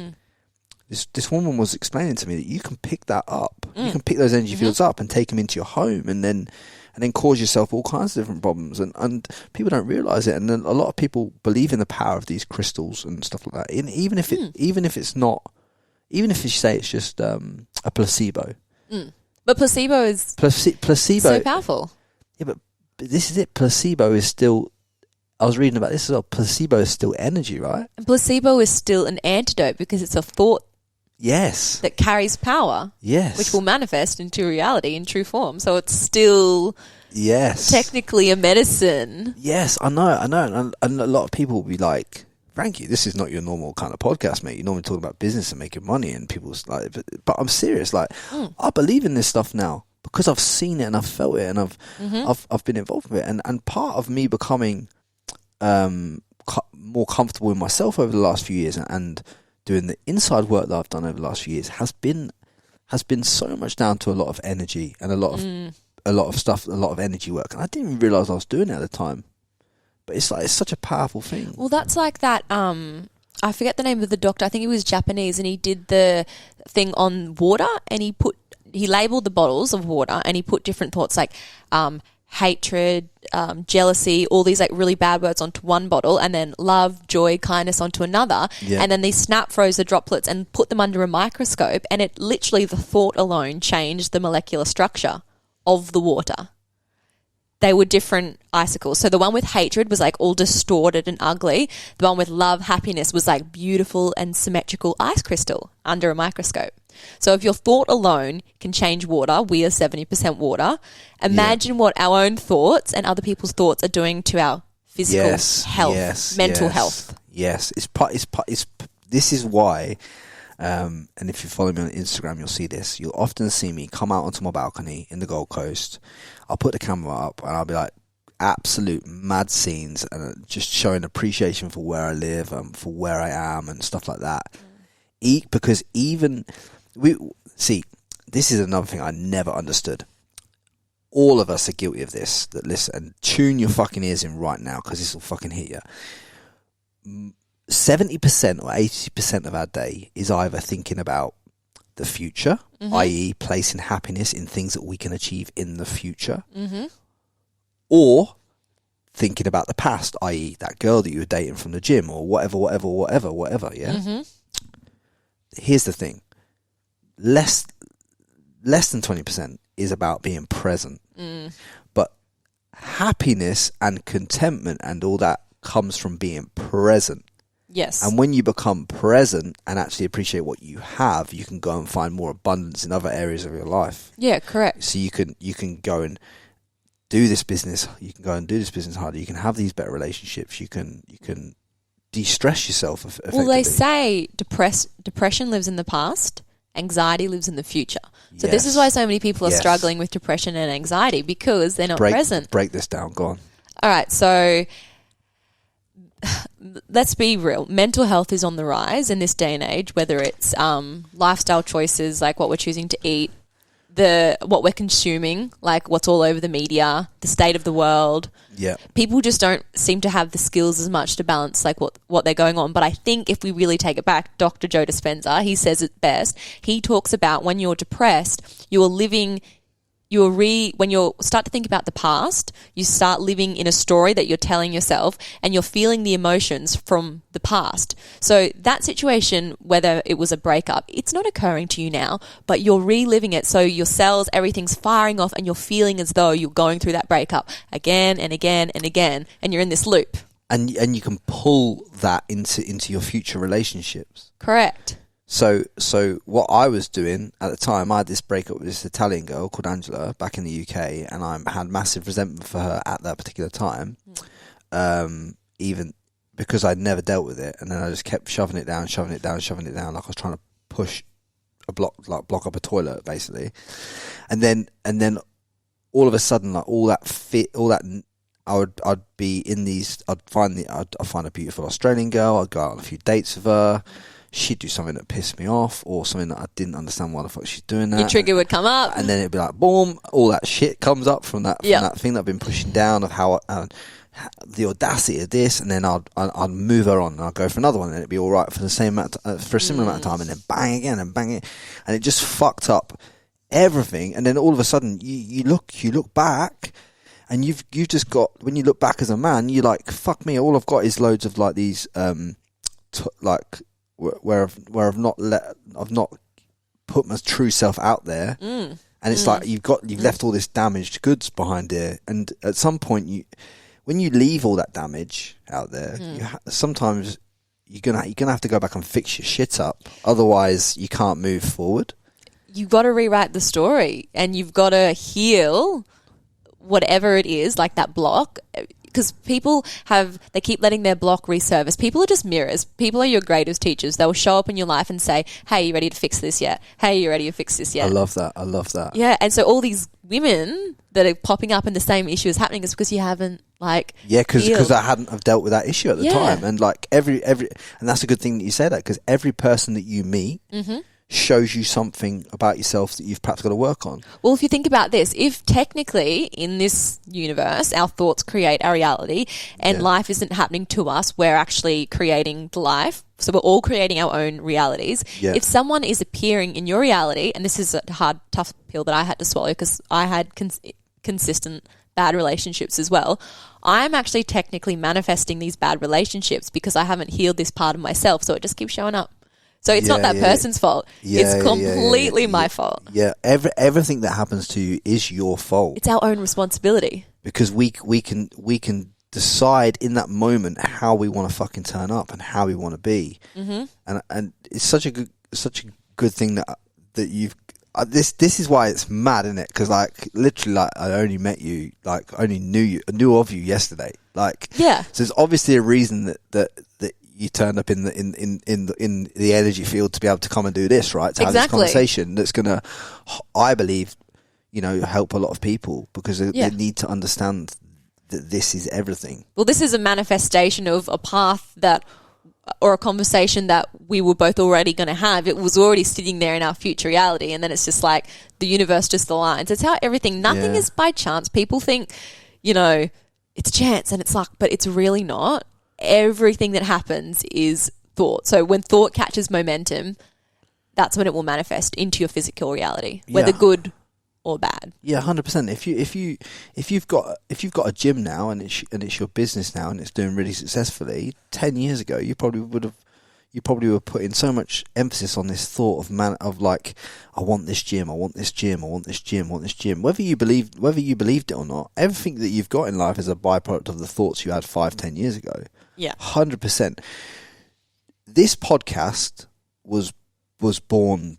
This woman was explaining to me that you can pick that up. You can pick those energy fields up and take them into your home and then cause yourself all kinds of different problems. And people don't realise it. And then a lot of people believe in the power of these crystals and stuff like that. And even if you say it's just a placebo. But placebo is placebo so powerful. Yeah, but this is it. Placebo is still I was reading about this as well. Placebo is still energy, right? And placebo is still an antidote because it's a thought Yes. that carries power. Yes. Which will manifest into reality in true form. So it's still technically a medicine. Yes, I know. And a lot of people will be like, Frankie, this is not your normal kind of podcast, mate. You normally talk about business and making money, and people's like, but I'm serious. Like, I believe in this stuff now because I've seen it and I've felt it and I've been involved with it. And part of me becoming more comfortable with myself over the last few years and doing the inside work that I've done over the last few years has been so much down to a lot of energy and a lot of stuff, a lot of energy work. And I didn't even realise I was doing it at the time. But it's such a powerful thing. Well, that's like that, I forget the name of the doctor, I think he was Japanese, and he did the thing on water, and he labelled the bottles of water, and he put different thoughts like hatred, jealousy, all these like really bad words onto one bottle, and then love, joy, kindness onto another, and then they snap froze the droplets and put them under a microscope, and it literally, the thought alone changed the molecular structure of the water. They were different icicles. So the one with hatred was like all distorted and ugly. The one with love, happiness was like beautiful and symmetrical ice crystal under a microscope. So if your thought alone can change water, we are 70% water. Imagine what our own thoughts and other people's thoughts are doing to our physical health, mental health. Yes, this is why. And if you follow me on Instagram, you'll see this. You'll often see me come out onto my balcony in the Gold Coast. I'll put the camera up and I'll be like, absolute mad scenes and just showing appreciation for where I live, for where I am and stuff like that. Because this is another thing I never understood. All of us are guilty of this. That listen, and tune your fucking ears in right now because this will fucking hit you. 70% or 80% of our day is either thinking about the future, i.e. placing happiness in things that we can achieve in the future, or thinking about the past, i.e. that girl that you were dating from the gym or whatever, yeah? Here's the thing. Less than 20% is about being present. But happiness and contentment and all that comes from being present. Yes. And when you become present and actually appreciate what you have, you can go and find more abundance in other areas of your life. Yeah, correct. So you can go and do this business. You can go and do this business harder. You can have these better relationships. You can de-stress yourself effectively. Well, they say depression lives in the past, anxiety lives in the future. So this is why so many people are struggling with depression and anxiety, because they're not present. Break this down. Go on. All right. So let's be real. Mental health is on the rise in this day and age, whether it's lifestyle choices like what we're choosing to eat, what we're consuming, like what's all over the media, the state of the world. Yeah. People just don't seem to have the skills as much to balance like what they're going on. But I think if we really take it back, Dr. Joe Dispenza, he says it best. He talks about when you're depressed, when you start to think about the past, you start living in a story that you're telling yourself, and you're feeling the emotions from the past. So that situation, whether it was a breakup, it's not occurring to you now, but you're reliving it. So your cells, everything's firing off, and you're feeling as though you're going through that breakup again and again and again, and you're in this loop. And you can pull that into your future relationships. Correct. So what I was doing at the time, I had this breakup with this Italian girl called Angela back in the UK, and I had massive resentment for her at that particular time, even because I'd never dealt with it, and then I just kept shoving it down, like I was trying to push a block up a toilet, basically. And then all of a sudden, like I'd find a beautiful Australian girl, I'd go out on a few dates with her. She'd do something that pissed me off, or something that I didn't understand why the fuck she's doing that. Your trigger would come up, and then it'd be like, boom, all that shit comes up from that thing that I've been pushing down of how the audacity of this, and then I'd move her on, and I'd go for another one, and it'd be all right for the same amount, for a similar amount of time, and then bang again and bang it, and it just fucked up everything. And then all of a sudden, you look back. And you've just got, when you look back as a man, you're like, fuck me, all I've got is loads of like these where I've not put my true self out there, and it's like you've left all this damaged goods behind here. And at some point, when you leave all that damage out there, sometimes you're gonna have to go back and fix your shit up. Otherwise, you can't move forward. You've got to rewrite the story, and you've got to heal whatever it is, like that block. Because they keep letting their block resurface. People are just mirrors. People are your greatest teachers. They will show up in your life and say, hey, you ready to fix this yet? Hey, you ready to fix this yet? I love that. Yeah, and so all these women that are popping up and the same issue is happening is because you haven't, because I hadn't have dealt with that issue at the time. And, every and that's a good thing that you say that, because every person that you meet shows you something about yourself that you've perhaps got to work on. Well, if you think about this, if technically in this universe our thoughts create our reality and life isn't happening to us, we're actually creating the life. So we're all creating our own realities. Yeah. If someone is appearing in your reality, and this is a hard, tough pill that I had to swallow because I had consistent bad relationships as well, I'm actually technically manifesting these bad relationships because I haven't healed this part of myself, so it just keeps showing up. So it's not that person's fault. It's completely my fault. Yeah, everything that happens to you is your fault. It's our own responsibility. Because we can decide in that moment how we want to fucking turn up and how we want to be. Mm-hmm. And it's such a good thing that you've. This is why it's mad, isn't it? Because literally, I only met you, only knew of you yesterday. So there's obviously a reason that you turned up in the energy field to be able to come and do this, right? To have this conversation that's going to, I believe, help a lot of people because they need to understand that this is everything. Well, this is a manifestation of a path or a conversation that we were both already going to have. It was already sitting there in our future reality, and then it's just like the universe just aligns. It's how nothing is by chance. People think, it's chance and it's luck, but it's really not. Everything that happens is thought. So when thought catches momentum, that's when it will manifest into your physical reality, whether good or bad. Yeah, 100%. If you've got a gym now and it's your business now and it's doing really successfully, 10 years ago you probably were putting so much emphasis on this thought of I want this gym, I want this gym, I want this gym, I want this gym. Whether you believed it or not, everything that you've got in life is a byproduct of the thoughts you had 5-10 years ago. Yeah, 100%. This podcast was born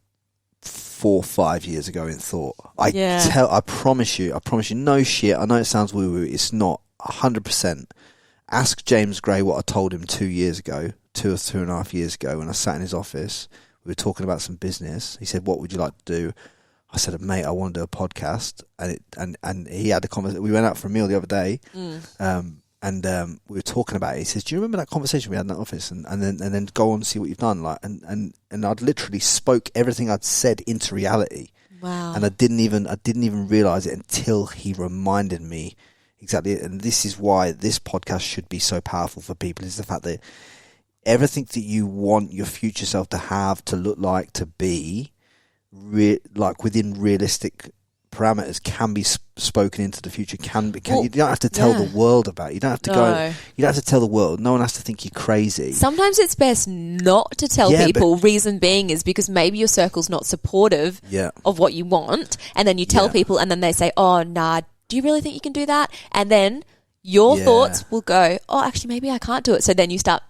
4-5 years ago in thought. I promise you, no shit. I know it sounds woo-woo. It's not. 100%. Ask James Gray what I told him 2 years ago, 2 or 2.5 years ago, when I sat in his office. We were talking about some business. He said, "What would you like to do?" I said, "Mate, I want to do a podcast." And he had a conversation. We went out for a meal the other day. And we were talking about it. He says, "Do you remember that conversation we had in that office?" And then go on and see what you've done. And I'd literally spoke everything I'd said into reality. Wow. And I didn't even realize it until he reminded me exactly. And this is why this podcast should be so powerful for people, is the fact that everything that you want your future self to have, to look like, to be, within realistic parameters, can be spoken into the future. You don't have to tell the world about it. You don't have to go. You don't have to tell the world. No one has to think you're crazy. Sometimes it's best not to tell people. Reason being is because maybe your circle's not supportive of what you want, and then you tell people, and then they say, "Oh, nah, do you really think you can do that?" And then your thoughts will go, "Oh, actually, maybe I can't do it." So then you start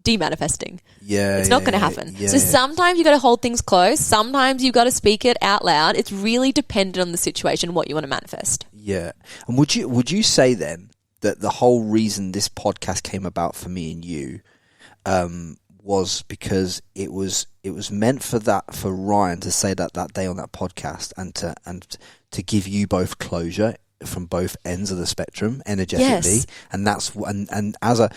demanifesting. It's not going to happen. So sometimes you got to hold things close. Sometimes you got to speak it out loud. It's really dependent on the situation, what you want to manifest. Yeah. And would you say then that the whole reason this podcast came about for me and you was because it was meant for Ryan to say that day on that podcast and to give you both closure from both ends of the spectrum energetically, and that's and as a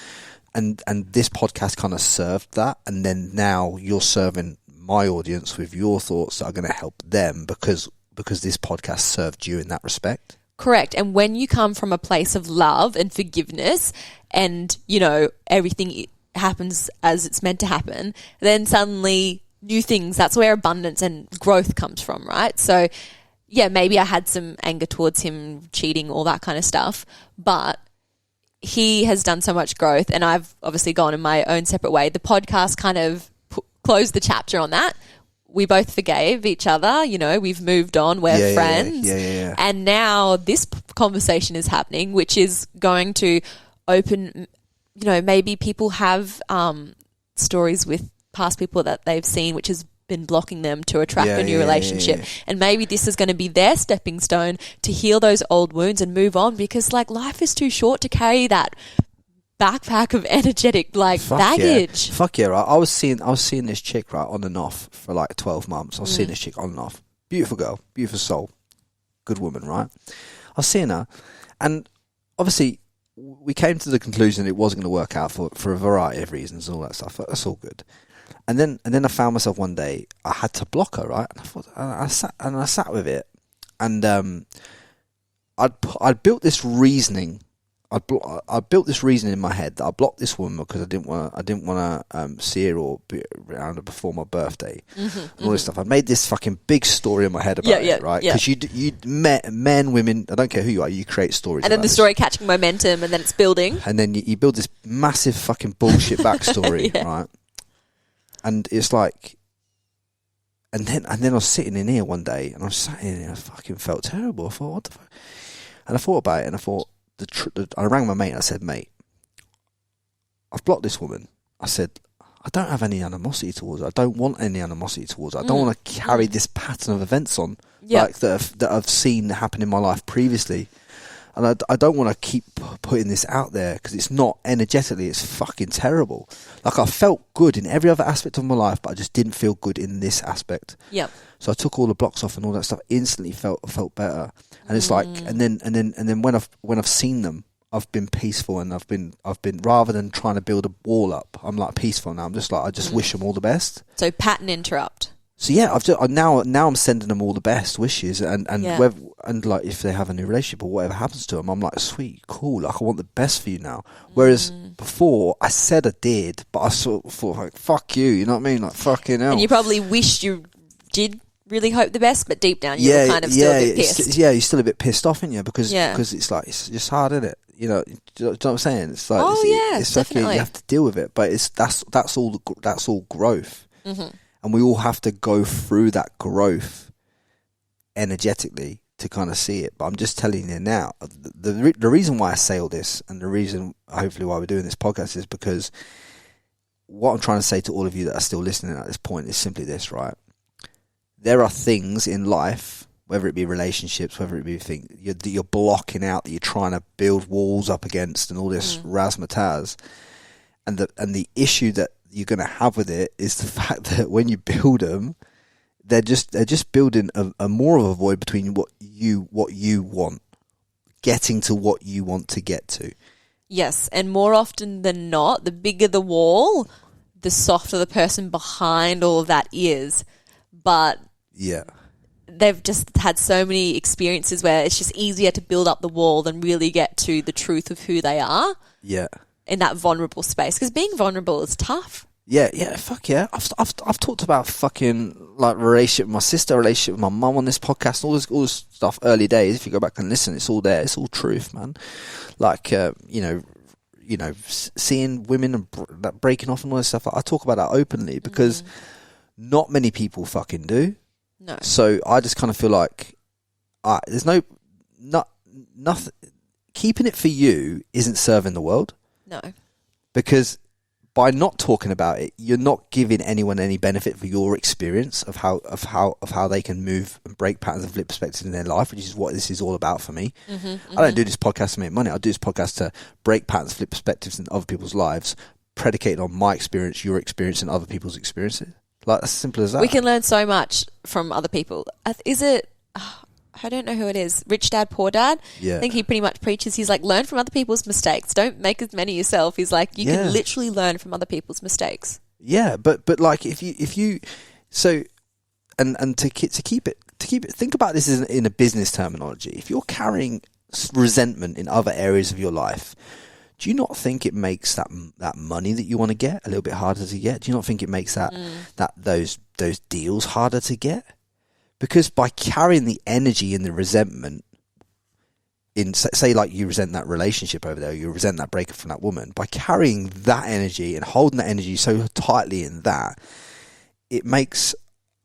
and this podcast kind of served that, and then now you're serving my audience with your thoughts that are going to help them because this podcast served you in that respect. Correct. And when you come from a place of love and forgiveness and, everything happens as it's meant to happen, then suddenly new things, that's where abundance and growth comes from, right? So, yeah, maybe I had some anger towards him cheating, all that kind of stuff, but he has done so much growth and I've obviously gone in my own separate way. The podcast kind of closed the chapter on that. We both forgave each other, we've moved on, we're friends. Yeah. And now this conversation is happening, which is going to open, maybe people have stories with past people that they've seen, which has been blocking them to attract a new relationship. And maybe this is going to be their stepping stone to heal those old wounds and move on, because like life is too short to carry that backpack of energetic baggage. Right. I was seeing this chick, right, on and off for like 12 months. I was seeing this chick on and off. Beautiful girl, beautiful soul, good woman, right? I was seeing her, and obviously we came to the conclusion it wasn't going to work out for a variety of reasons and all that stuff. That's all good. And then I found myself one day, I had to block her, right? And I thought, I sat with it, and I'd built this reasoning. I built this reasoning in my head that I blocked this woman because I didn't want to see her or be around her before my birthday, and all this stuff. I made this fucking big story in my head about it, right? Because you men, women, I don't care who you are, you create stories. And then the story catching momentum, and then it's building. And then you build this massive fucking bullshit backstory, right? And it's like, and then I was sitting in here one day, and I was sat in here, I fucking felt terrible. I thought, what the fuck? And I thought about it, and I thought, I rang my mate, and I said, mate, I've blocked this woman. I said, I don't have any animosity towards her. I don't want any animosity towards her. I don't want to carry this pattern of events on, like that I've seen happen in my life previously. And I don't want to keep putting this out there, because it's not energetically, it's fucking terrible. Like, I felt good in every other aspect of my life, but I just didn't feel good in this aspect. Yep. So I took all the blocks off and all that stuff. Instantly felt better. And it's like, and then when I've seen them, I've been peaceful, and I've been rather than trying to build a wall up, I'm like peaceful now. I'm just like, I just wish them all the best. So pattern interrupt. So yeah, now I'm sending them all the best wishes, and like if they have a new relationship or whatever happens to them, I'm like, sweet, cool, like I want the best for you now. Whereas before, I said I did, but I sort of thought like, fuck you, you know what I mean? Like, fucking hell. And you probably wished you did really hope the best, but deep down you were kind of still a bit pissed. You're still a bit pissed off, aren't you? Because it's like, it's just hard, isn't it? You know what I'm saying? It's like, it's definitely. Like you have to deal with it, but that's all growth. Mm-hmm. And we all have to go through that growth energetically to kind of see it. But I'm just telling you now, the reason why I say all this, and the reason hopefully why we're doing this podcast, is because what I'm trying to say to all of you that are still listening at this point is simply this, right? There are things in life, whether it be relationships, whether it be things that you're blocking out, that you're trying to build walls up against, and all this razzmatazz. And the issue that you're going to have with it is the fact that when you build them, they're just building a more of a void between what you want, getting to what you want to get to. Yes, and more often than not, the bigger the wall, the softer the person behind all of that is. But they've just had so many experiences where it's just easier to build up the wall than really get to the truth of who they are. Yeah. In that vulnerable space, because being vulnerable is tough. Yeah, fuck yeah. I've talked about fucking like relationship with my sister, relationship with my mum on this podcast, all this stuff early days. If you go back and listen, it's all there. It's all truth, man. Like seeing women and breaking off and all this stuff. I talk about that openly because not many people fucking do. No. So I just kind of feel like there's nothing. Keeping it for you isn't serving the world. No. Because by not talking about it, you're not giving anyone any benefit for your experience of how they can move and break patterns and flip perspectives in their life, which is what this is all about for me. I don't do this podcast to make money. I do this podcast to break patterns, flip perspectives in other people's lives, predicated on my experience, your experience, and other people's experiences. Like, as simple as that. We can learn so much from other people. Is it... I don't know who it is. Rich Dad, Poor Dad. Yeah. I think he pretty much preaches. He's like, learn from other people's mistakes. Don't make as many yourself. He's like, you can literally learn from other people's mistakes. Yeah, but like if you so and to keep it think about this in a business terminology. If you're carrying resentment in other areas of your life, do you not think it makes that money that you want to get a little bit harder to get? Do you not think it makes those deals harder to get? Because by carrying the energy and the resentment in, say, like you resent that relationship over there, you resent that breakup from that woman, by carrying that energy and holding that energy so tightly in that, it makes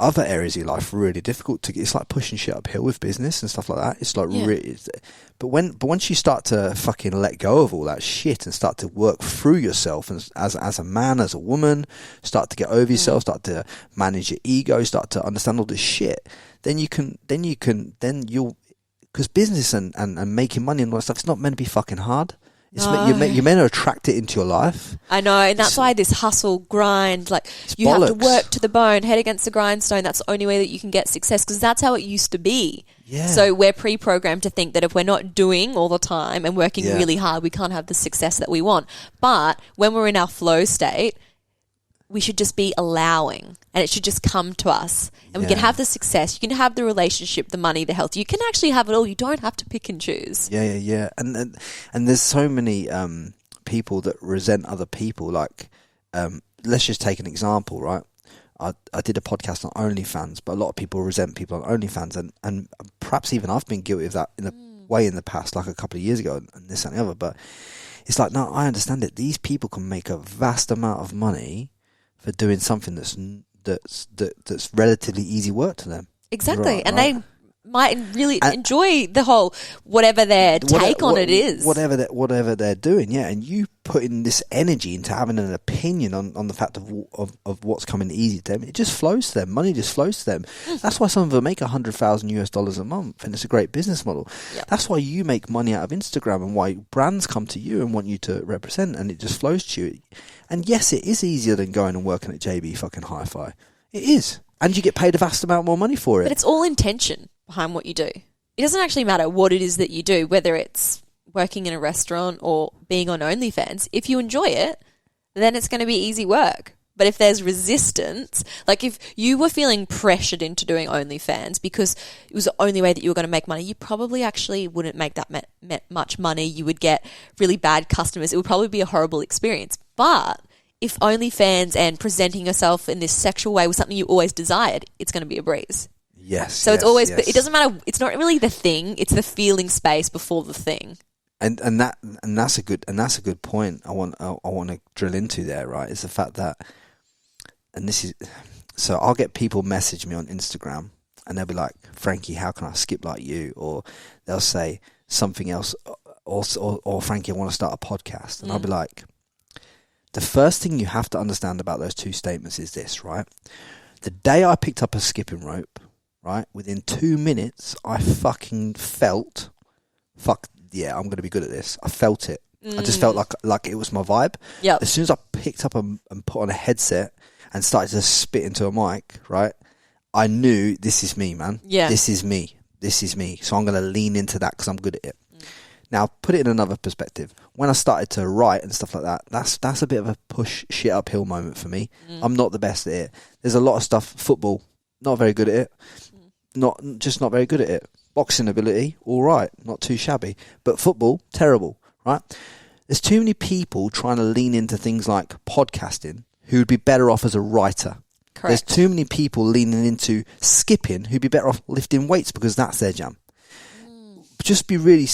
other areas of your life really difficult to get. It's like pushing shit uphill with business and stuff like that. It's like really, but once you start to fucking let go of all that shit and start to work through yourself, and as a man, as a woman, start to get over yourself, start to manage your ego, start to understand all this shit, then you'll, because business and making money and all that stuff, it's not meant to be fucking hard. You're meant to attract it into your life. I know, and that's why this hustle, grind, like you have to work to the bone, head against the grindstone. That's the only way that you can get success, because that's how it used to be. Yeah. So we're pre-programmed to think that if we're not doing all the time and working really hard, we can't have the success that we want. But when we're in our flow state, we should just be allowing, and it should just come to us, and we can have the success, you can have the relationship, the money, the health, you can actually have it all. You don't have to pick and choose. And there's so many people that resent other people. Like, let's just take an example, right? I did a podcast on OnlyFans, but a lot of people resent people on OnlyFans, and perhaps even I've been guilty of that in a way in the past, like a couple of years ago, and this and the other. But it's like, no, I understand it. These people can make a vast amount of money for doing something that's relatively easy work to them. Exactly, and they might really enjoy the whole whatever their take on it is. Whatever they're doing, and you put in this energy into having an opinion on the fact of what's coming easy to them. It just flows to them. Money just flows to them. That's why some of them make $100,000 a month, and it's a great business model. Yep. That's why you make money out of Instagram, and why brands come to you and want you to represent, and it just flows to you. And yes, it is easier than going and working at JB fucking Hi-Fi. It is. And you get paid a vast amount more money for it. But it's all intention behind what you do. It doesn't actually matter what it is that you do, whether it's working in a restaurant or being on OnlyFans. If you enjoy it, then it's going to be easy work. But if there's resistance, like if you were feeling pressured into doing OnlyFans because it was the only way that you were going to make money, you probably actually wouldn't make that much money. You would get really bad customers. It would probably be a horrible experience. But if OnlyFans and presenting yourself in this sexual way was something you always desired, it's going to be a breeze. Yes. So it's always, it doesn't matter. It's not really the thing. It's the feeling space before the thing. And that's a good point. I want to drill into there, right? Is the fact that, and this is, so I'll get people message me on Instagram and they'll be like, Frankie, how can I skip like you? Or they'll say something else, or Frankie, I want to start a podcast. And I'll be like, the first thing you have to understand about those two statements is this, right? The day I picked up a skipping rope, right, within 2 minutes, I fucking felt, I'm going to be good at this. I felt it. I just felt like it was my vibe. Yep. As soon as I picked up and put on a headset and started to spit into a mic, right, I knew this is me, man. Yeah. This is me. So I'm going to lean into that because I'm good at it. Now, put it in another perspective. When I started to write and stuff like that, that's a bit of a push shit uphill moment for me. I'm not the best at it. There's a lot of stuff. Football, not very good at it. Not very good at it. Boxing ability, all right, not too shabby. But football, terrible, right? There's too many people trying to lean into things like podcasting who would be better off as a writer. Correct. There's too many people leaning into skipping who'd be better off lifting weights because that's their jam. Just be really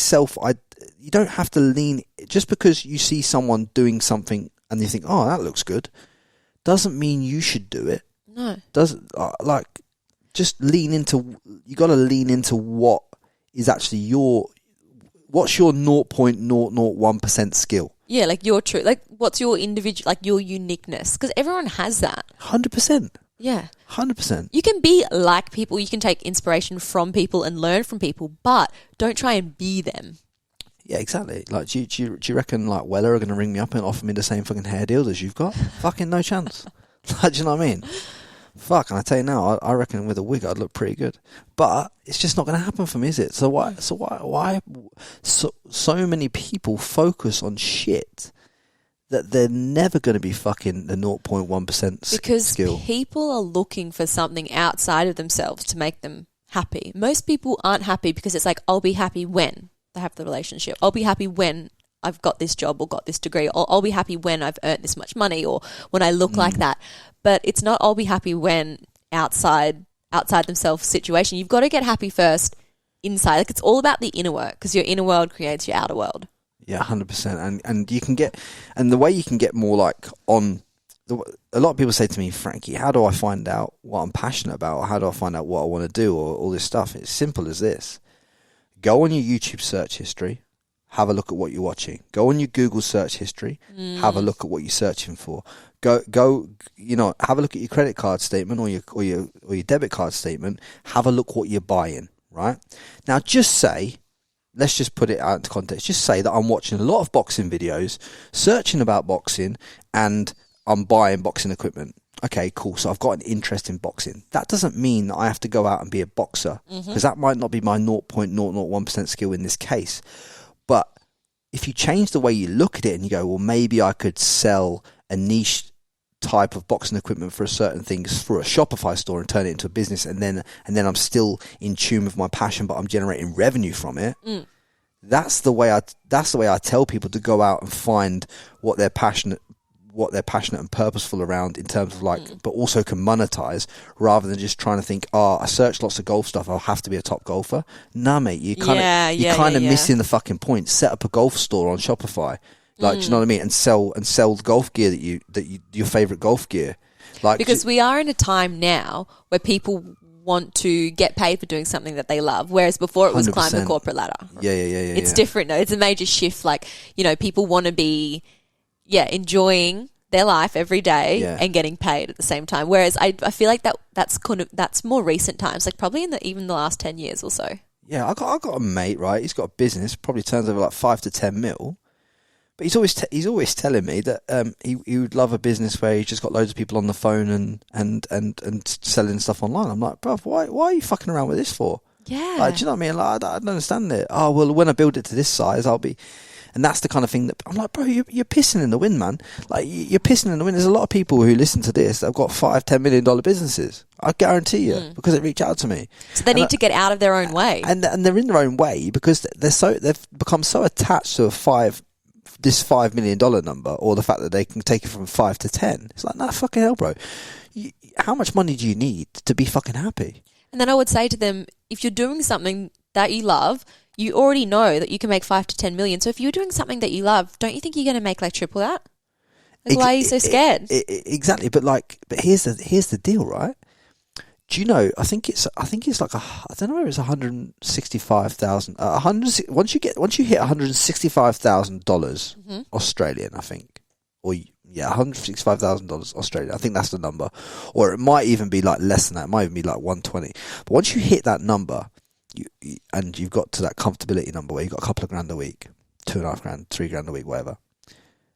you don't have to lean, just because you see someone doing something and you think, oh, that looks good, doesn't mean you should do it. No. Just lean into, you got to lean into what is actually what's your 0.001% skill. Yeah, like your true, like what's your individual, like your uniqueness, because everyone has that. 100%. Yeah. 100%. You can be like people, you can take inspiration from people and learn from people, but don't try and be them. Yeah, exactly. Like, do you reckon like Weller are going to ring me up and offer me the same fucking hair deal as you've got? Fucking no chance. Like, do you know what I mean? Fuck, and I tell you now, I reckon with a wig I'd look pretty good. But it's just not going to happen for me, is it? So why so many people focus on shit that they're never going to be fucking the 0.1% because skill? People are looking for something outside of themselves to make them happy. Most people aren't happy because it's like, I'll be happy when they have the relationship. I'll be happy when I've got this job or got this degree. Or I'll be happy when I've earned this much money or when I look like that. But it's not I'll be happy when outside themselves situation. You've got to get happy first inside. Like, it's all about the inner work, because your inner world creates your outer world. Yeah, 100%. And you can get, and the way you can get more like on a lot of people say to me, Frankie, how do I find out what I'm passionate about? Or how do I find out what I want to do? Or all this stuff. It's simple as this. Go on your YouTube search history. Have a look at what you're watching. Go on your Google search history. Have a look at what you're searching for. Go. Have a look at your credit card statement or your debit card statement. Have a look what you're buying. Right now, just say, let's just put it out into context. Just say that I'm watching a lot of boxing videos, searching about boxing, and I'm buying boxing equipment. Okay, cool. So I've got an interest in boxing. That doesn't mean that I have to go out and be a boxer, because that might not be my 0.001% skill in this case. But if you change the way you look at it and you go, well, maybe I could sell a niche type of boxing equipment for a certain things for a Shopify store and turn it into a business, and then I'm still in tune with my passion, but I'm generating revenue from it. That's the way I tell people to go out and find what they're passionate and purposeful around in terms of but also can monetize, rather than just trying to think, I search lots of golf stuff, I'll have to be a top golfer. Nah, mate, you're kind of missing the fucking point. Set up a golf store on Shopify. Do you know what I mean? And sell the golf gear that your favorite golf gear. Because we are in a time now where people want to get paid for doing something that they love, whereas before it was 100%. Climb the corporate ladder. Yeah. It's different now. It's a major shift. People want to be, enjoying their life every day and getting paid at the same time. Whereas I feel like that's more recent times, probably in even the last 10 years or so. Yeah, I got a mate, right? He's got a business, probably turns over 5 to 10 mil. But he's always telling me that he would love a business where he's just got loads of people on the phone and selling stuff online. I'm like, bruv, why are you fucking around with this for? Yeah. Do you know what I mean? I don't understand it. Oh, well, when I build it to this size, I'll be... And that's the kind of thing that... I'm like, bro, you're pissing in the wind, man. You're pissing in the wind. There's a lot of people who listen to this that have got $5-10 million businesses. I guarantee you, because they reach out to me. So they need to get out of their own way. And they're in their own way because they've become so attached to this $5 million number, or the fact that they can take it from 5 to 10. It's like, nah, fucking hell, bro. How much money do you need to be fucking happy? And then I would say to them, if you're doing something that you love, you already know that you can make 5 to 10 million. So if you're doing something that you love, don't you think you're going to make triple that? Why are you so scared? Exactly. But here's the deal, right? Do you know? I think it's I don't know where it's 165,000. Once you hit $165,000 Australian, I think, $165,000 Australian. I think that's the number, or it might even be less than that. It might even be 120. But once you hit that number, you've got to that comfortability number where you've got a couple of grand a week, 2.5 grand, 3 grand a week, whatever.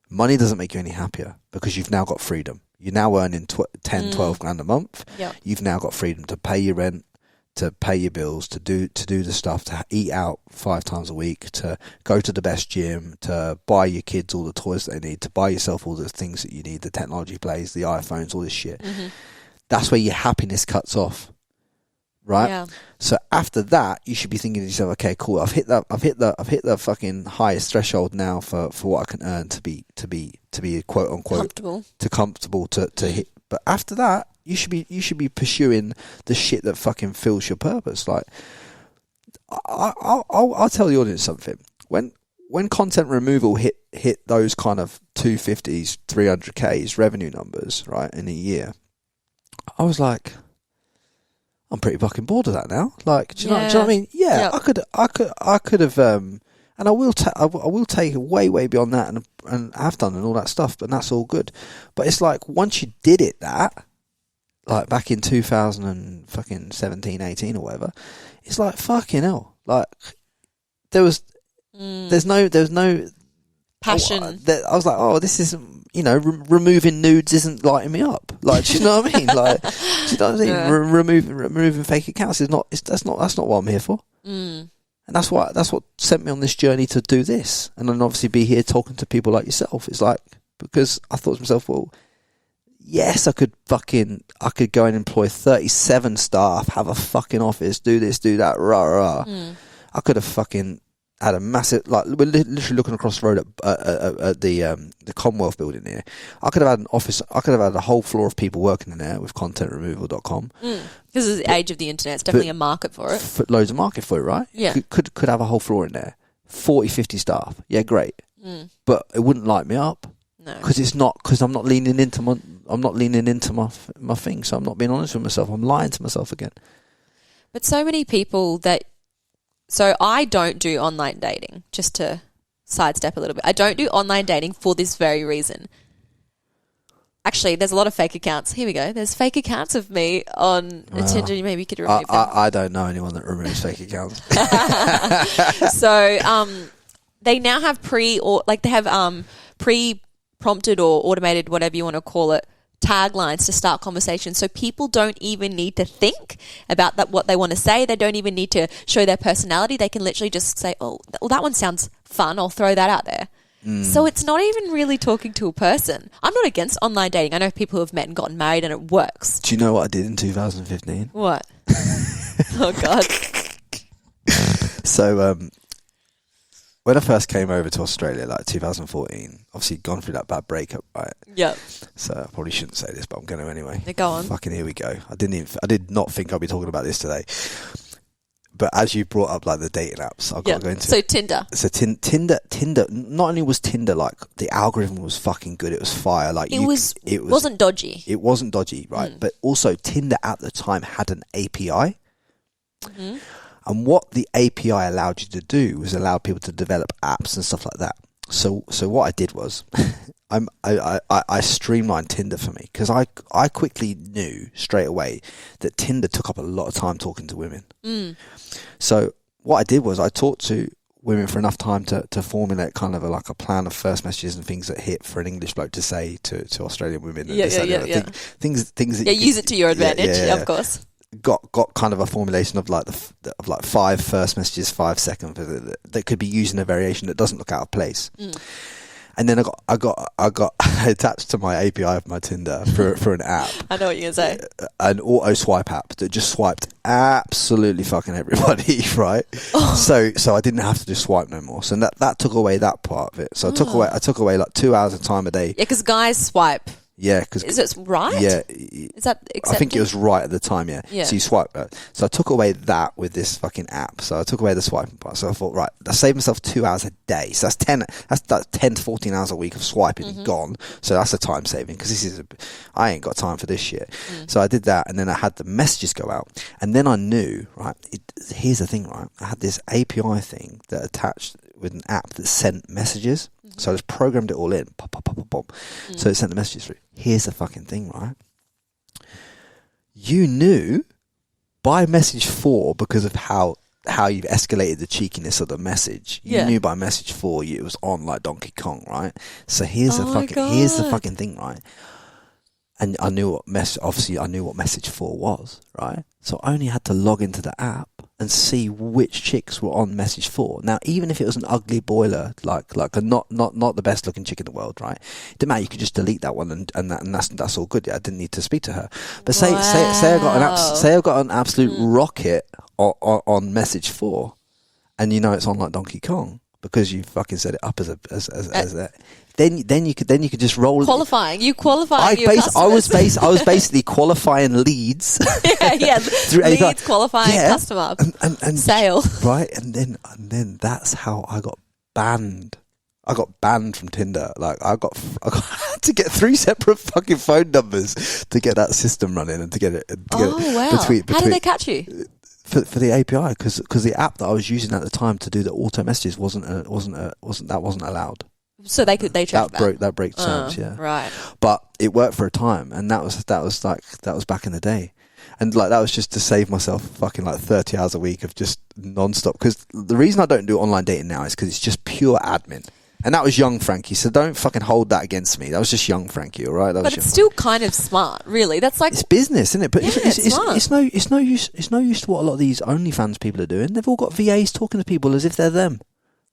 Money doesn't make you any happier because you've now got freedom. You're now earning 10, 12 grand a month. Yep. You've now got freedom to pay your rent, to pay your bills, to do the stuff, to eat out 5 times a week, to go to the best gym, to buy your kids all the toys that they need, to buy yourself all the things that you need, the technology plays, the iPhones, all this shit. That's where your happiness cuts off. Right? Yeah. So after that, you should be thinking to yourself, okay, cool, I've hit the fucking highest threshold now for what I can earn to be quote unquote comfortable to hit. But after that, you should be pursuing the shit that fucking fills your purpose. I'll tell the audience something. When content removal hit those kind of 250s, 300Ks revenue numbers, right, in a year, I was like, I'm pretty fucking bored of that now. Do you know what I mean? Yeah, yep. I could have, and I will take it way beyond that, and have done and all that stuff, and that's all good. But it's once you did it back in 2017, 18 or whatever, it's fucking hell. There's no passion. I was like, oh, this isn't. Removing nudes isn't lighting me up. Do you know what I mean? Do you know what I mean? Yeah. Removing fake accounts that's not what I'm here for. And that's what sent me on this journey to do this, and then obviously be here talking to people like yourself. It's because I thought to myself, well, yes, I could go and employ 37 staff, have a fucking office, do this, do that, rah. I could have fucking had a massive, we're literally looking across the road at the Commonwealth building here. I could have had an office, I could have had a whole floor of people working in there with contentremoval.com. This is the age of the internet. It's definitely a market for it. Loads of market for it, right? Yeah. Could have a whole floor in there. 40, 50 staff. Yeah, great. But it wouldn't light me up. No. Because I'm not leaning into not leaning into my thing. So I'm not being honest with myself. I'm lying to myself again. But so many people so I don't do online dating, just to sidestep a little bit. I don't do online dating for this very reason. Actually, there's a lot of fake accounts. Here we go. There's fake accounts of me on Tinder. Maybe you could remove them. I don't know anyone that removes fake accounts. So they now have pre-prompted or automated, whatever you want to call it, taglines to start conversations. So people don't even need to think about what they want to say. They don't even need to show their personality. They can literally just say, oh, well, that one sounds fun. I'll throw that out there. So it's not even really talking to a person. I'm not against online dating. I know people who have met and gotten married and it works. Do you know what I did in 2015? What? Oh, God. So when I first came over to Australia, like 2014, obviously gone through that bad breakup, right? Yep. So I probably shouldn't say this, but I'm going to anyway. Go on. Fucking here we go. I did not think I'd be talking about this today. But as you brought up like the dating apps, I've got to go into So Tinder. So Tinder. Not only was Tinder like the algorithm was fucking good, it was fire. Like it wasn't dodgy. It wasn't dodgy, right? But also Tinder at the time had an API, and what the API allowed you to do was allow people to develop apps and stuff like that. So what I did was, I streamlined Tinder for me because I quickly knew straight away that Tinder took up a lot of time talking to women. So what I did was I talked to women for enough time to formulate kind of a plan of first messages and things that hit for an English bloke to say to Australian women. And things that use it to your advantage. Of course. Got kind of a formulation of like of 5 first messages, 5 second that could be used in a variation that doesn't look out of place. And then I got attached to my API of my Tinder for an app. I know what you're gonna say. An auto swipe app that just swiped absolutely fucking everybody, right? So I didn't have to just swipe no more. So that took away that part of it. So I took away like 2 hours of time a day. Yeah, because guys swipe. Yeah, because is it right? Yeah, is that accepted? I think it was right at the time. Yeah. So you swipe. So I took away that with this fucking app. So I took away the swiping part. So I thought, right, I saved myself 2 hours a day. So that's 10 to 14 hours a week of swiping gone. So that's a time saving because I ain't got time for this shit. So I did that, and then I had the messages go out, and then I knew, right. Here's the thing, right. I had this API thing that attached with an app that sent messages. So I just programmed it all in. Pop, pop, pop, pop, pop. So it sent the messages through. Here's the fucking thing, right? You knew by message 4, because of how you've escalated the cheekiness of the message, you knew by message 4 it was on like Donkey Kong, right? So here's the fucking thing, right? And I knew what message 4 was, right? So I only had to log into the app and see which chicks were on message 4. Now, even if it was an ugly boiler, like a not the best looking chick in the world, right? It didn't matter. You could just delete that one, and that's all good. Yeah, I didn't need to speak to her. But say I got an absolute rocket on message 4, and you know it's on like Donkey Kong because you fucking set it up as that. Then you could just roll qualifying. You qualify. I was basically qualifying leads. Through leads, API. Qualifying customer and sale. Right, and then that's how I got banned. I got banned from Tinder. Like I got to get 3 separate fucking phone numbers to get that system running and to get it. Wow! How did they catch you? For the API, because the app that I was using at the time to do the auto messages wasn't allowed. So they tracked that breaks terms, yeah. Right. But it worked for a time, and that was back in the day, and like that was just to save myself fucking like 30 hours a week of just non-stop. Because the reason I don't do online dating now is because it's just pure admin. And that was young Frankie, so don't fucking hold that against me. That was just young Frankie, all right? But it's still kind of smart, really. That's like it's business, isn't it? But it's no use to what a lot of these OnlyFans people are doing. They've all got VAs talking to people as if they're them,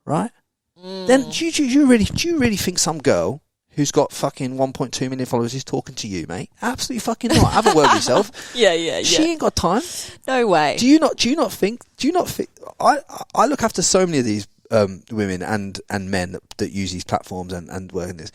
right? Then do you really think some girl who's got fucking 1.2 million followers is talking to you, mate? Absolutely fucking not. Have a word with yourself. Yeah. She ain't got time. No way. Do you not think? I look after so many of these women and men that use these platforms and work in this.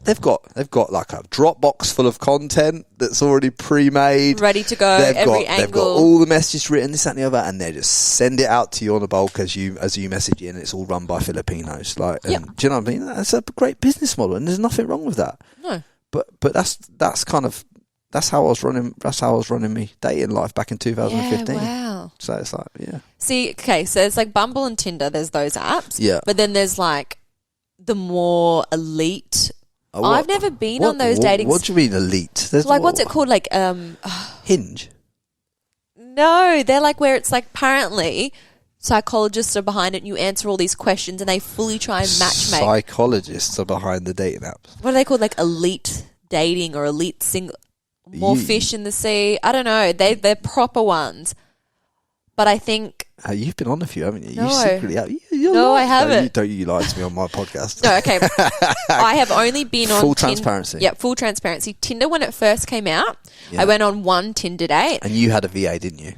They've got like a Dropbox full of content that's already pre-made, ready to go. They've got all the messages written, this, that, and the other, and they just send it out to you on a bulk as you message in. It's all run by Filipinos. Do you know what I mean? That's a great business model, and there's nothing wrong with that. No. But that's how I was running. That's how I was running me dating life back in 2015. Yeah, wow. So it's like, yeah. See, okay, so it's like Bumble and Tinder. There's those apps. Yeah. But then there's like the more elite. I've never been on those dating. What do you mean elite? There's like what's it called? Like Hinge. No, they're like where it's like apparently psychologists are behind it and you answer all these questions and they fully try and matchmake. Psychologists are behind the dating apps. What are they called? Like elite dating or elite single. More fish in the sea. I don't know. They're proper ones. But I think... you've been on a few, haven't you? No. You secretly have. I haven't. Don't you lie to me on my podcast. No, okay. I have only been on... Full transparency. Yeah, full transparency. Tinder, when it first came out, I went on one Tinder date. And you had a VA, didn't you?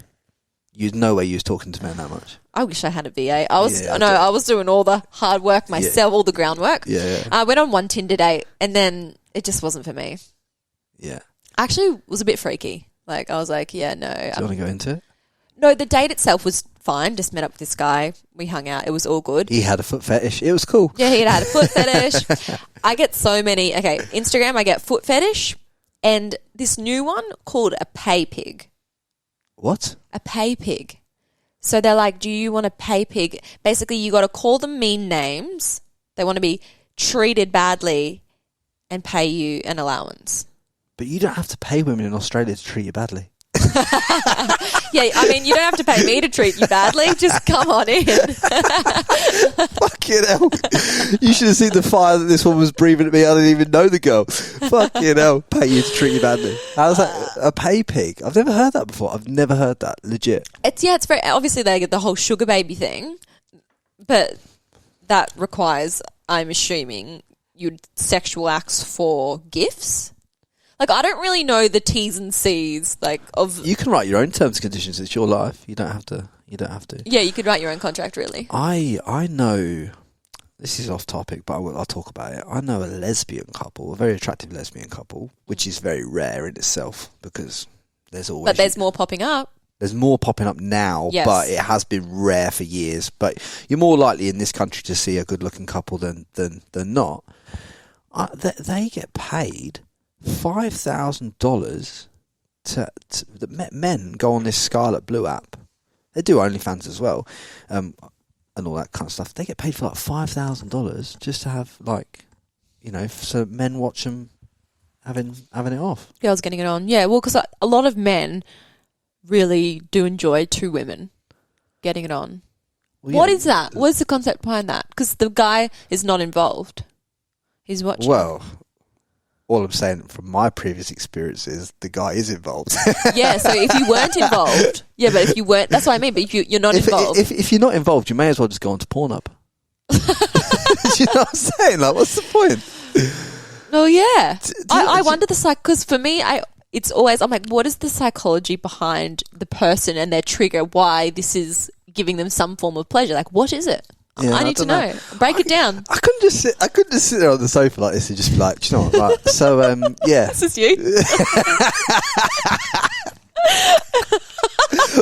You'd know where you was talking to men that much. I wish I had a VA. I was doing all the hard work myself, all the groundwork. Yeah. I went on one Tinder date and then it just wasn't for me. Yeah. Actually, it was a bit freaky. Like, I was like, yeah, no. Do you want to go into it? No, the date itself was fine. Just met up with this guy. We hung out. It was all good. He had a foot fetish. It was cool. Yeah, he had a foot fetish. I get so many. Okay, Instagram, I get foot fetish and this new one called a pay pig. What? A pay pig. So they're like, do you want a pay pig? Basically, you got to call them mean names. They want to be treated badly and pay you an allowance. But you don't have to pay women in Australia to treat you badly. Yeah, I mean, you don't have to pay me to treat you badly. Just come on in. Fucking hell. You should have seen the fire that this one was breathing at me. I didn't even know the girl. Fucking hell. Pay you to treat you badly. How's that? A pay pig? I've never heard that before. I've never heard that. Legit. It's very... Obviously, they get the whole sugar baby thing. But that requires, I'm assuming, sexual acts for gifts. Like, I don't really know the T's and C's, like, of... You can write your own terms and conditions. It's your life. You don't have to. Yeah, you could write your own contract, really. I know... This is off topic, but I'll talk about it. I know a lesbian couple, a very attractive lesbian couple, which is very rare in itself because there's always... But there's more popping up. There's more popping up now, yes. But it has been rare for years. But you're more likely in this country to see a good-looking couple than not. They get paid... $5,000 to men go on this Scarlet Blue app. They do OnlyFans as well, and all that kind of stuff. They get paid for like $5,000 just to have so men watch them having it off. Girls getting it on, yeah. Well, because a lot of men really do enjoy two women getting it on. Well, what is that? What's the concept behind that? Because the guy is not involved. He's watching. Well. All I'm saying from my previous experiences, the guy is involved. Yeah, so if you weren't involved, but if you weren't, that's what I mean. But if you're not involved, if you're not involved, you may as well just go on to Pornhub. Do you know what I'm saying? Like, what's the point? Oh yeah, I wonder because for me, it's always I'm like, what is the psychology behind the person and their trigger? Why this is giving them some form of pleasure? Like, what is it? Yeah, I need to know. Break it down. I couldn't just sit there on the sofa like this and just be like, do you know what? Right. So yeah. This is you.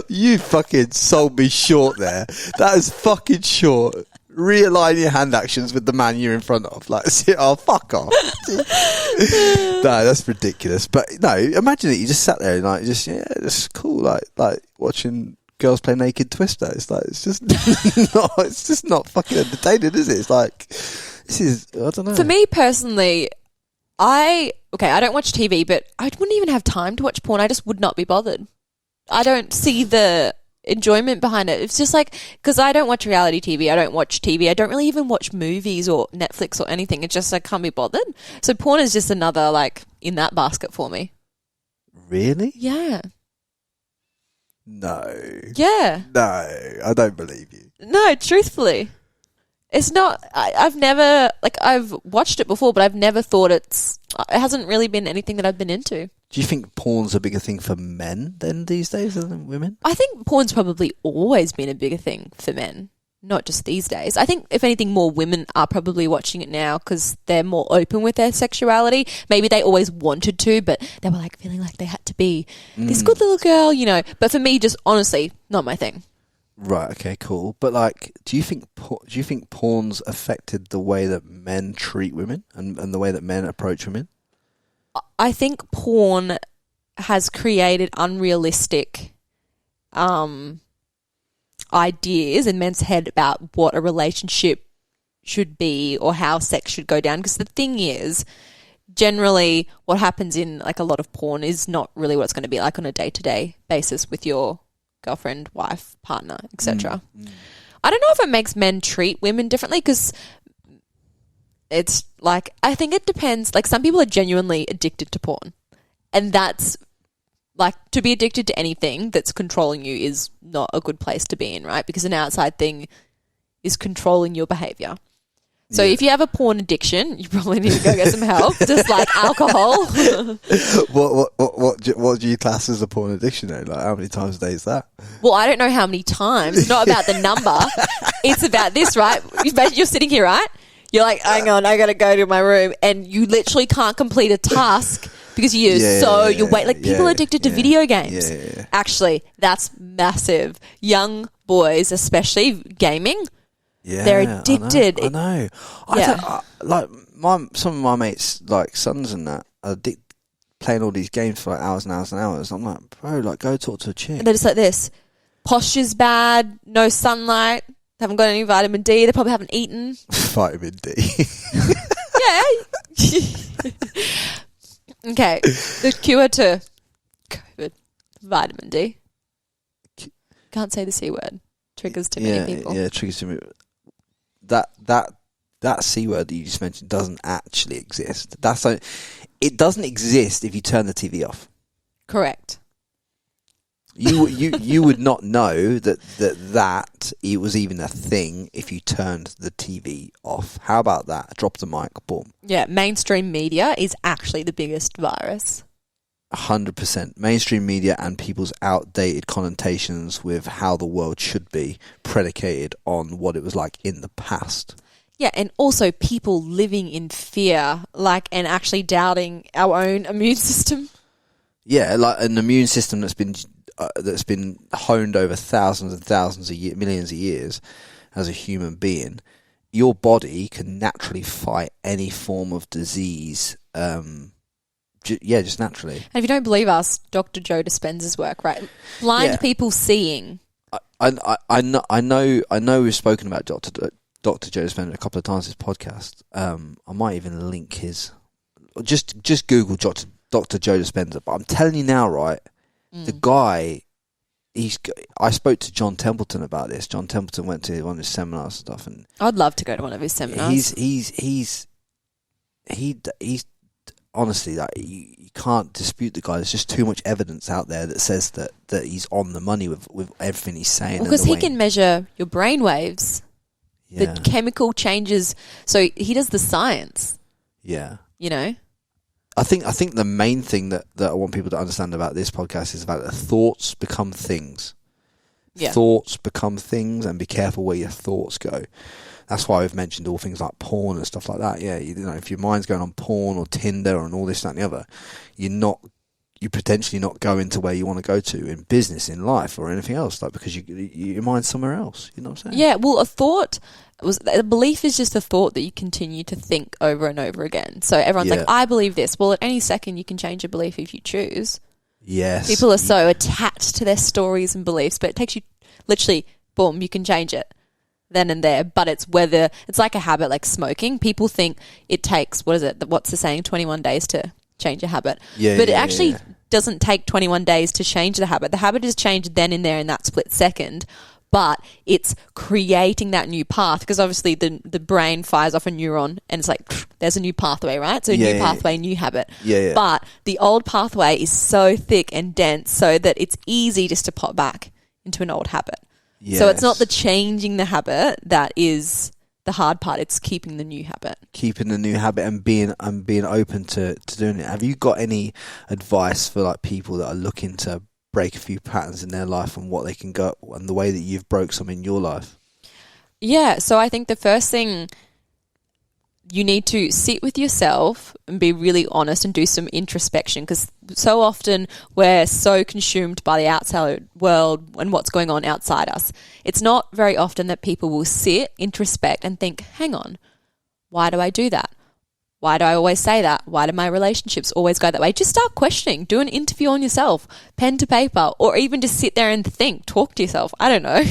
You fucking sold me short there. That is fucking short. Realign your hand actions with the man you're in front of. Like, oh, fuck off. No, that's ridiculous. But no, imagine it. You just sat there and like, just cool. Like watching girls play naked Twister. It's like, it's just not fucking entertaining, is it? It's like, this is, I don't know. For me personally, I don't watch TV, but I wouldn't even have time to watch porn. I just would not be bothered. I don't see the enjoyment behind it. It's just like, because I don't watch reality TV, I don't watch TV, I don't really even watch movies or Netflix or anything. It's just I can't be bothered. So porn is just another, like, in that basket for me. Really? Yeah. No. Yeah. No, I don't believe you. No, truthfully. It's not, I've never, like, I've watched it before, but I've never thought it hasn't really been anything that I've been into. Do you think porn's a bigger thing for men than these days than women? I think porn's probably always been a bigger thing for men, not just these days. I think, if anything, more women are probably watching it now because they're more open with their sexuality. Maybe they always wanted to, but they were like feeling like they had to be this good little girl, you know. But for me, just honestly, not my thing. Right. Okay. Cool. But like, do you think porn's affected the way that men treat women and the way that men approach women? I think porn has created unrealistic ideas in men's head about what a relationship should be or how sex should go down. Because the thing is, generally what happens in like a lot of porn is not really what it's going to be like on a day-to-day basis with your girlfriend, wife, partner, etc. I don't know if it makes men treat women differently, because it's like, I think it depends. Like, some people are genuinely addicted to porn, and that's like, to be addicted to anything that's controlling you is not a good place to be in, right? Because an outside thing is controlling your behavior. So if you have a porn addiction, you probably need to go get some help, just like alcohol. What do you class as a porn addiction though? Like, how many times a day is that? Well, I don't know how many times. It's not about the number. It's about this, right? You're sitting here, right? You're like, hang on, I got to go to my room. And you literally can't complete a task because you're people are addicted to video games. Yeah. Actually, that's massive. Young boys, especially gaming, they're addicted. I know. Some of my mates, like sons and that, are playing all these games for like hours and hours and hours. I'm like, bro, like, go talk to a chick. And they're just like this. Posture's bad, no sunlight, they haven't got any vitamin D, they probably haven't eaten. Vitamin D. Yeah. Okay. The cure to COVID, vitamin D. Can't say the C word. Triggers too many people. Yeah, triggers too many. That C word that you just mentioned doesn't actually exist. It doesn't exist if you turn the TV off. Correct. You would not know that it was even a thing if you turned the TV off. How about that? Drop the mic, boom. Yeah, mainstream media is actually the biggest virus. 100%. Mainstream media and people's outdated connotations with how the world should be predicated on what it was like in the past. Yeah, and also people living in fear, and actually doubting our own immune system. Yeah, like an immune system that's been honed over thousands and thousands of years, millions of years as a human being. Your body can naturally fight any form of disease. Just naturally. And if you don't believe us, Dr. Joe Dispenza's work, right? Blind people seeing. I know we've spoken about Dr. Joe Dispenza a couple of times in this podcast. I might even link his. Just Google Dr. Joe Dispenza. But I'm telling you now, right? The guy, I spoke to John Templeton about this. John Templeton went to one of his seminars and stuff, and I'd love to go to one of his seminars. He's honestly, like, you can't dispute the guy. There's just too much evidence out there that says that he's on the money with everything he's saying. Because he can measure your brain waves, the chemical changes. So he does the science. Yeah, you know. I think the main thing that I want people to understand about this podcast is about that thoughts become things. Yeah. Thoughts become things, and be careful where your thoughts go. That's why I've mentioned all things like porn and stuff like that. Yeah, if your mind's going on porn or Tinder and all this, that and the other, you're potentially not going to where you want to go to in business, in life, or anything else, like, because your mind's somewhere else. You know what I'm saying? Yeah, well, a belief is just a thought that you continue to think over and over again. So everyone's like, I believe this. Well, at any second you can change your belief if you choose. Yes. People are so attached to their stories and beliefs, but it takes you literally, boom, you can change it then and there. But it's like a habit, like smoking. People think it takes, what's the saying, 21 days to change a habit. But it actually doesn't take 21 days to change the habit. The habit is changed then and there in that split second. But it's creating that new path, because obviously the brain fires off a neuron and it's like, there's a new pathway, right? So new pathway, new habit. Yeah. But the old pathway is so thick and dense so that it's easy just to pop back into an old habit. Yes. So it's not the changing the habit that is the hard part. It's keeping the new habit. Keeping the new habit and being open to doing it. Have you got any advice for like people that are looking to break a few patterns in their life and what they can go, and the way that you've broke some in your life? Yeah, so I think the first thing, you need to sit with yourself and be really honest and do some introspection, because so often we're so consumed by the outside world and what's going on outside us. It's not very often that people will sit, introspect and think, hang on, why do I do that? Why do I always say that? Why do my relationships always go that way? Just start questioning. Do an interview on yourself, pen to paper, or even just sit there and think, talk to yourself. I don't know.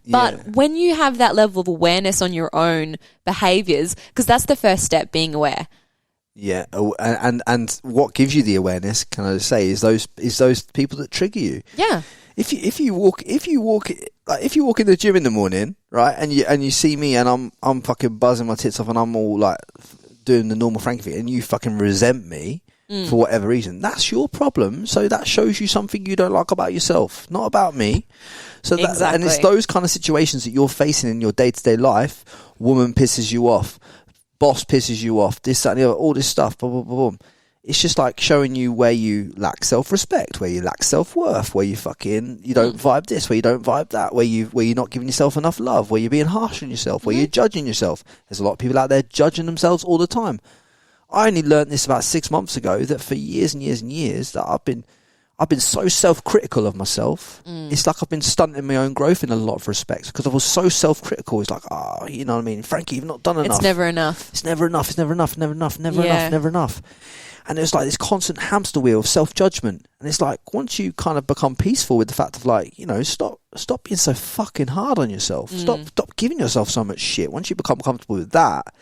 But when you have that level of awareness on your own behaviors, because that's the first step, being aware. Yeah, and what gives you the awareness, can I just say, is those people that trigger you. Yeah. If you walk in the gym in the morning, right, and you see me and I'm fucking buzzing my tits off and I'm all like doing the normal Frankie thing, and you fucking resent me for whatever reason, that's your problem. So that shows you something you don't like about yourself, not about me. So that, exactly. And it's those kind of situations that you're facing in your day-to-day life. Woman pisses you off, boss pisses you off, this, that, and the other, all this stuff, blah, blah, blah, blah. It's just like showing you where you lack self-respect, where you lack self-worth, where you don't vibe this, where you don't vibe that, where you're not giving yourself enough love, where you're being harsh on yourself, where you're judging yourself. There's a lot of people out there judging themselves all the time. I only learned this about 6 months ago, that for years and years and years that I've been so self-critical of myself. It's like I've been stunting my own growth in a lot of respects, because I was so self-critical. It's like, you know what I mean, Frankie, you've not done enough. It's never enough. It's never enough. It's never enough. Never enough. Never enough. Never enough. And it's like this constant hamster wheel of self-judgment. And it's like, once you kind of become peaceful with the fact of like, you know, stop being so fucking hard on yourself. Stop giving yourself so much shit. Once you become comfortable with that,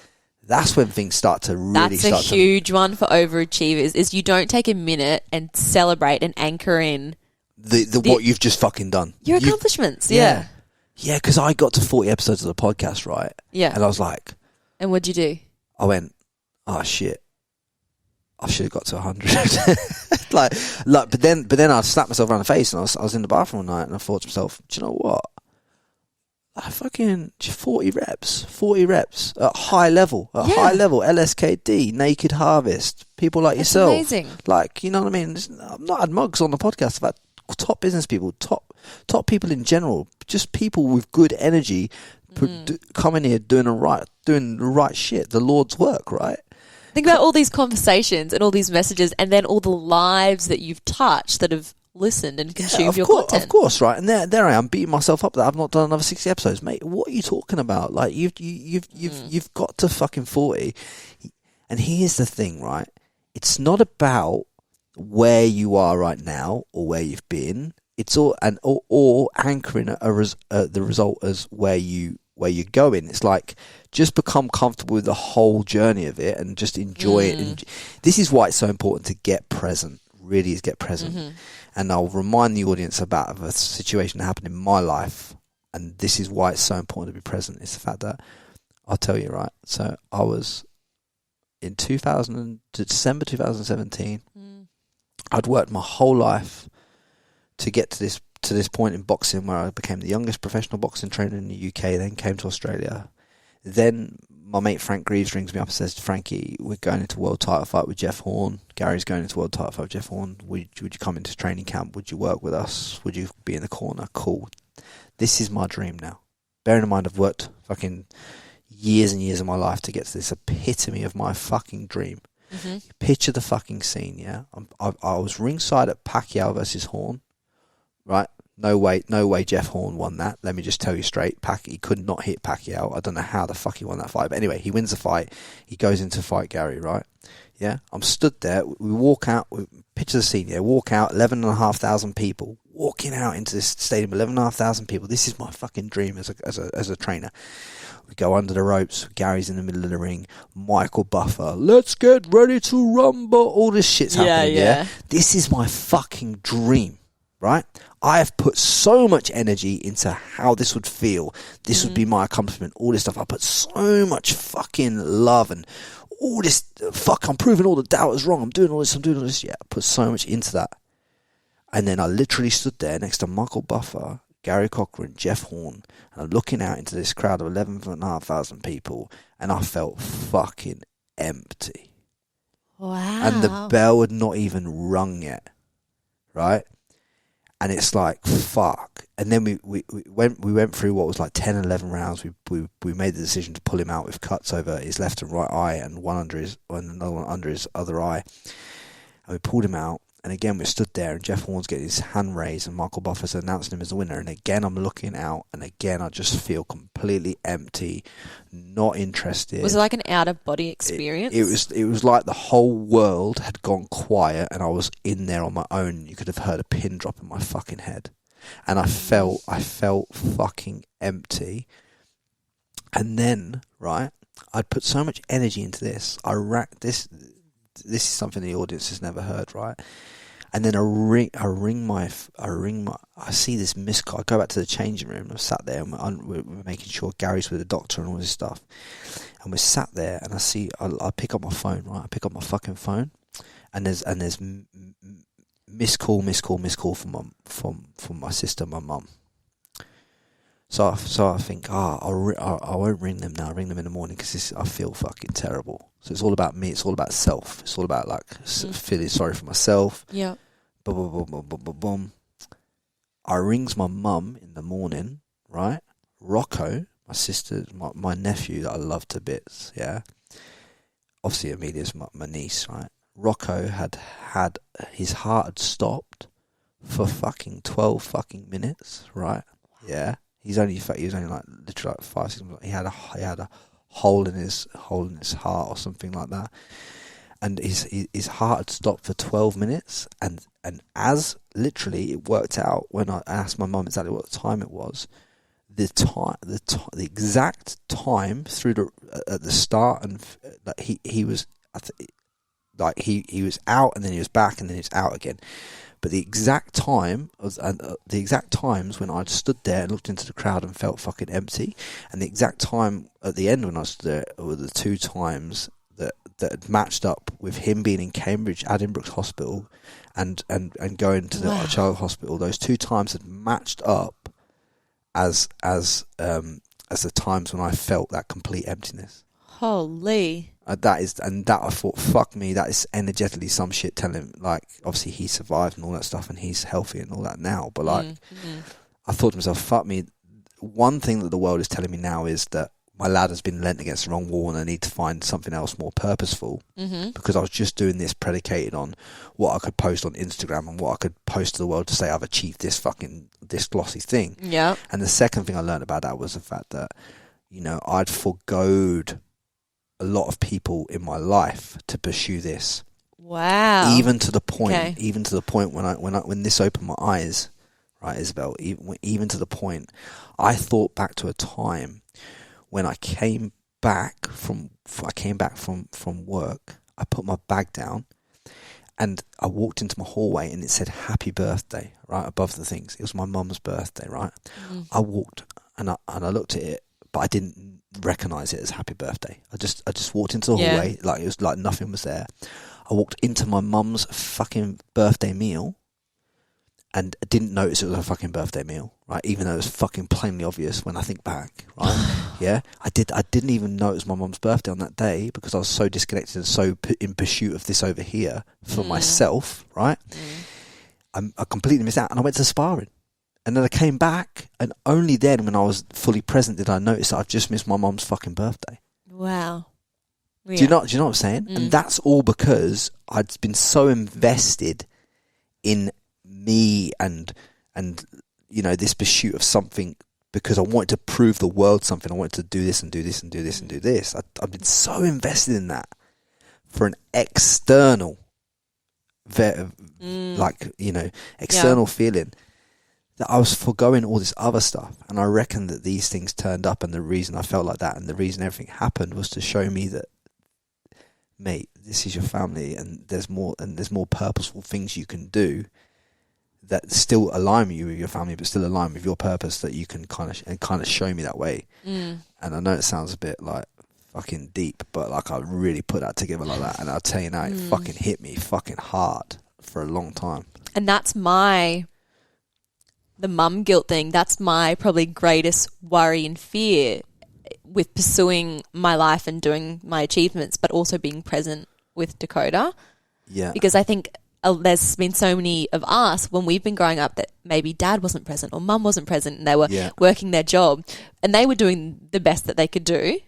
that's when things start to really That's a huge one for overachievers, is you don't take a minute and celebrate and anchor in the what you've just fucking done. Your accomplishments, yeah. Yeah, because I got to 40 episodes of the podcast, right? Yeah. And I was like... And what'd you do? I went, oh, shit. I should have got to 100. but then I slapped myself around the face, and I was in the bathroom one night, and I thought to myself, do you know what? I fucking 40 reps at high level, LSKD, Naked Harvest, people like yourself. Amazing. Like, you know what I mean? I've not had mugs on the podcast. I've had top business people, top people in general, just people with good energy coming here doing the right shit, the Lord's work, right? Think about all these conversations and all these messages, and then all the lives that you've touched that have listened and consumed your content. Of course, right? And there I am beating myself up that I've not done another 60 episodes, mate. What are you talking about? Like you've got to fucking 40. And here's the thing, right? It's not about where you are right now or where you've been. It's all or anchoring the result as where you're going. It's like, just become comfortable with the whole journey of it and just enjoy it. And this is why it's so important to get present. Really is get present. And I'll remind the audience about a situation that happened in my life, and this is why it's so important to be present. It's the fact that, I'll tell you, right, so I was in December 2017. I'd worked my whole life to get to this point in boxing, where I became the youngest professional boxing trainer in the UK, then came to Australia. Then my mate Frank Greaves rings me up and says, Frankie, we're going into world title fight with Jeff Horn. Gary's going into world title fight with Jeff Horn. Would you come into training camp? Would you work with us? Would you be in the corner? Cool. This is my dream now. Bearing in mind, I've worked fucking years and years of my life to get to this epitome of my fucking dream. Picture the fucking scene, yeah? I was ringside at Pacquiao versus Horn, right? No way Jeff Horn won that. Let me just tell you straight. He could not hit Pacquiao. I don't know how the fuck he won that fight. But anyway, he wins the fight. He goes in to fight Gary, right? Yeah? I'm stood there. We walk out. Picture the scene, yeah? Walk out, 11,500 people. Walking out into this stadium, 11,500 people. This is my fucking dream as a trainer. We go under the ropes. Gary's in the middle of the ring. Michael Buffer. Let's get ready to rumble. All this shit's happening, yeah? This is my fucking dream, right? I have put so much energy into how this would feel. This would be my accomplishment. All this stuff. I put so much fucking love and all this. I'm proving all the doubters wrong. I'm doing all this. Yeah, I put so much into that. And then I literally stood there next to Michael Buffer, Gary Cochran, Jeff Horn, and I'm looking out into this crowd of 11,500 people, and I felt fucking empty. Wow. And the bell had not even rung yet, right? And it's like, fuck. And then we went through what was like 10, 11 rounds. We made the decision to pull him out with cuts over his left and right eye, and another one under his other eye. And we pulled him out, And again, we stood there, and Jeff Horn's getting his hand raised, and Michael Buffer's announcing him as the winner. And again, I'm looking out, and again, I just feel completely empty, not interested. Was it like an out-of-body experience? It was like the whole world had gone quiet, and I was in there on my own. You could have heard a pin drop in my fucking head, and I felt fucking empty. And then, right, I'd put so much energy into this. This is something the audience has never heard, right? And then I see this missed call. I go back to the changing room. I'm sat there, and we're making sure Gary's with the doctor and all this stuff. And we're sat there, and I pick up my phone, right? I pick up my fucking phone, and there's missed call from my sister, my mum. So I think, I won't ring them now. I'll ring them in the morning because I feel fucking terrible. So it's all about me. It's all about self. It's all about feeling sorry for myself. Yeah. Boom, boom, boom, boom, boom, boom, boom. I rings my mum in the morning, right? Rocco, my sister, my nephew that I love to bits, yeah. Obviously Amelia's my niece, right? Rocco had his heart had stopped for fucking 12 fucking minutes, right? Yeah. He was only like literally like 5, 6 months. He had a hole in his heart or something like that, and his heart had stopped for 12 minutes. And as literally it worked out when I asked my mum exactly what time it was, the exact time at the start, and he was he was out, and then he was back, and then he was out again. But the exact time the exact times when I stood there and looked into the crowd and felt fucking empty, and the exact time at the end when I stood there were the 2 times that had matched up with him being in Cambridge, Addenbrooke's hospital, and going to the child hospital. Those 2 times had matched up as the times when I felt that complete emptiness. Holy. That I thought, fuck me, that is energetically some shit telling him, like, obviously he survived and all that stuff and he's healthy and all that now, but like, I thought to myself, fuck me, one thing that the world is telling me now is that my lad has been lent against the wrong wall and I need to find something else more purposeful, because I was just doing this predicated on what I could post on Instagram and what I could post to the world to say I've achieved this glossy thing. Yeah. And the second thing I learned about that was the fact that, I'd forgoed a lot of people in my life to pursue this. Wow. Even to the point when this opened my eyes, right, Isabelle, even to the point, I thought back to a time when I came back from work. I put my bag down and I walked into my hallway and it said happy birthday right above the things. It was my mum's birthday, right? I walked and I looked at it, but I didn't recognise it as happy birthday. I just walked into the hallway like it was like nothing was there. I walked into my mum's fucking birthday meal and didn't notice it was a fucking birthday meal, right? Even though it was fucking plainly obvious when I think back, right? Yeah, I didn't even know it was my mum's birthday on that day because I was so disconnected and so in pursuit of this over here for myself, right? I completely missed out, and I went to sparring. And then I came back, and only then, when I was fully present, did I notice that I've just missed my mum's fucking birthday. Wow. Yeah. Do you know what I'm saying? And that's all because I'd been so invested in me and this pursuit of something, because I wanted to prove the world something. I wanted to do this and do this and do this and do this. I've been so invested in that for an external, external feeling, that I was foregoing all this other stuff. And I reckon that these things turned up, and the reason I felt like that and the reason everything happened was to show me that, mate, this is your family, and there's more purposeful things you can do that still align you with your family, but still align with your purpose, that you can kind of show me that way. And I know it sounds a bit like fucking deep, but like I really put that together like that, and I'll tell you now, it fucking hit me fucking hard for a long time. And that's the mum guilt thing, that's my probably greatest worry and fear with pursuing my life and doing my achievements, but also being present with Dakota. Yeah. Because I think there's been so many of us when we've been growing up that maybe dad wasn't present or mum wasn't present, and they were working their job and they were doing the best that they could do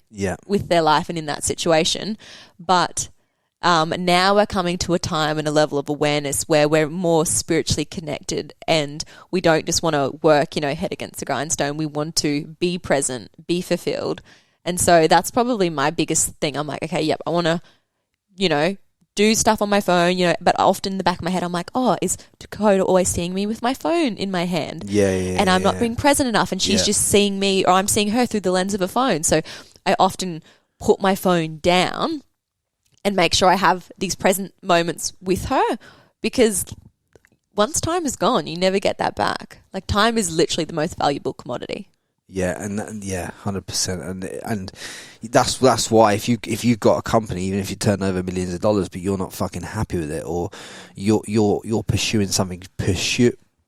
with their life and in that situation. But Now we're coming to a time and a level of awareness where we're more spiritually connected, and we don't just want to work, head against the grindstone. We want to be present, be fulfilled. And so that's probably my biggest thing. I'm like, okay, yep, I want to, do stuff on my phone, but often in the back of my head, I'm like, oh, is Dakota always seeing me with my phone in my hand? Yeah. And I'm not being present enough, and she's just seeing me, or I'm seeing her through the lens of a phone. So I often put my phone down and make sure I have these present moments with her, because once time is gone, you never get that back. Like, time is literally the most valuable commodity. Yeah, and 100%, and that's why if you've got a company, even if you turn over millions of dollars, but you're not fucking happy with it, or you're pursuing something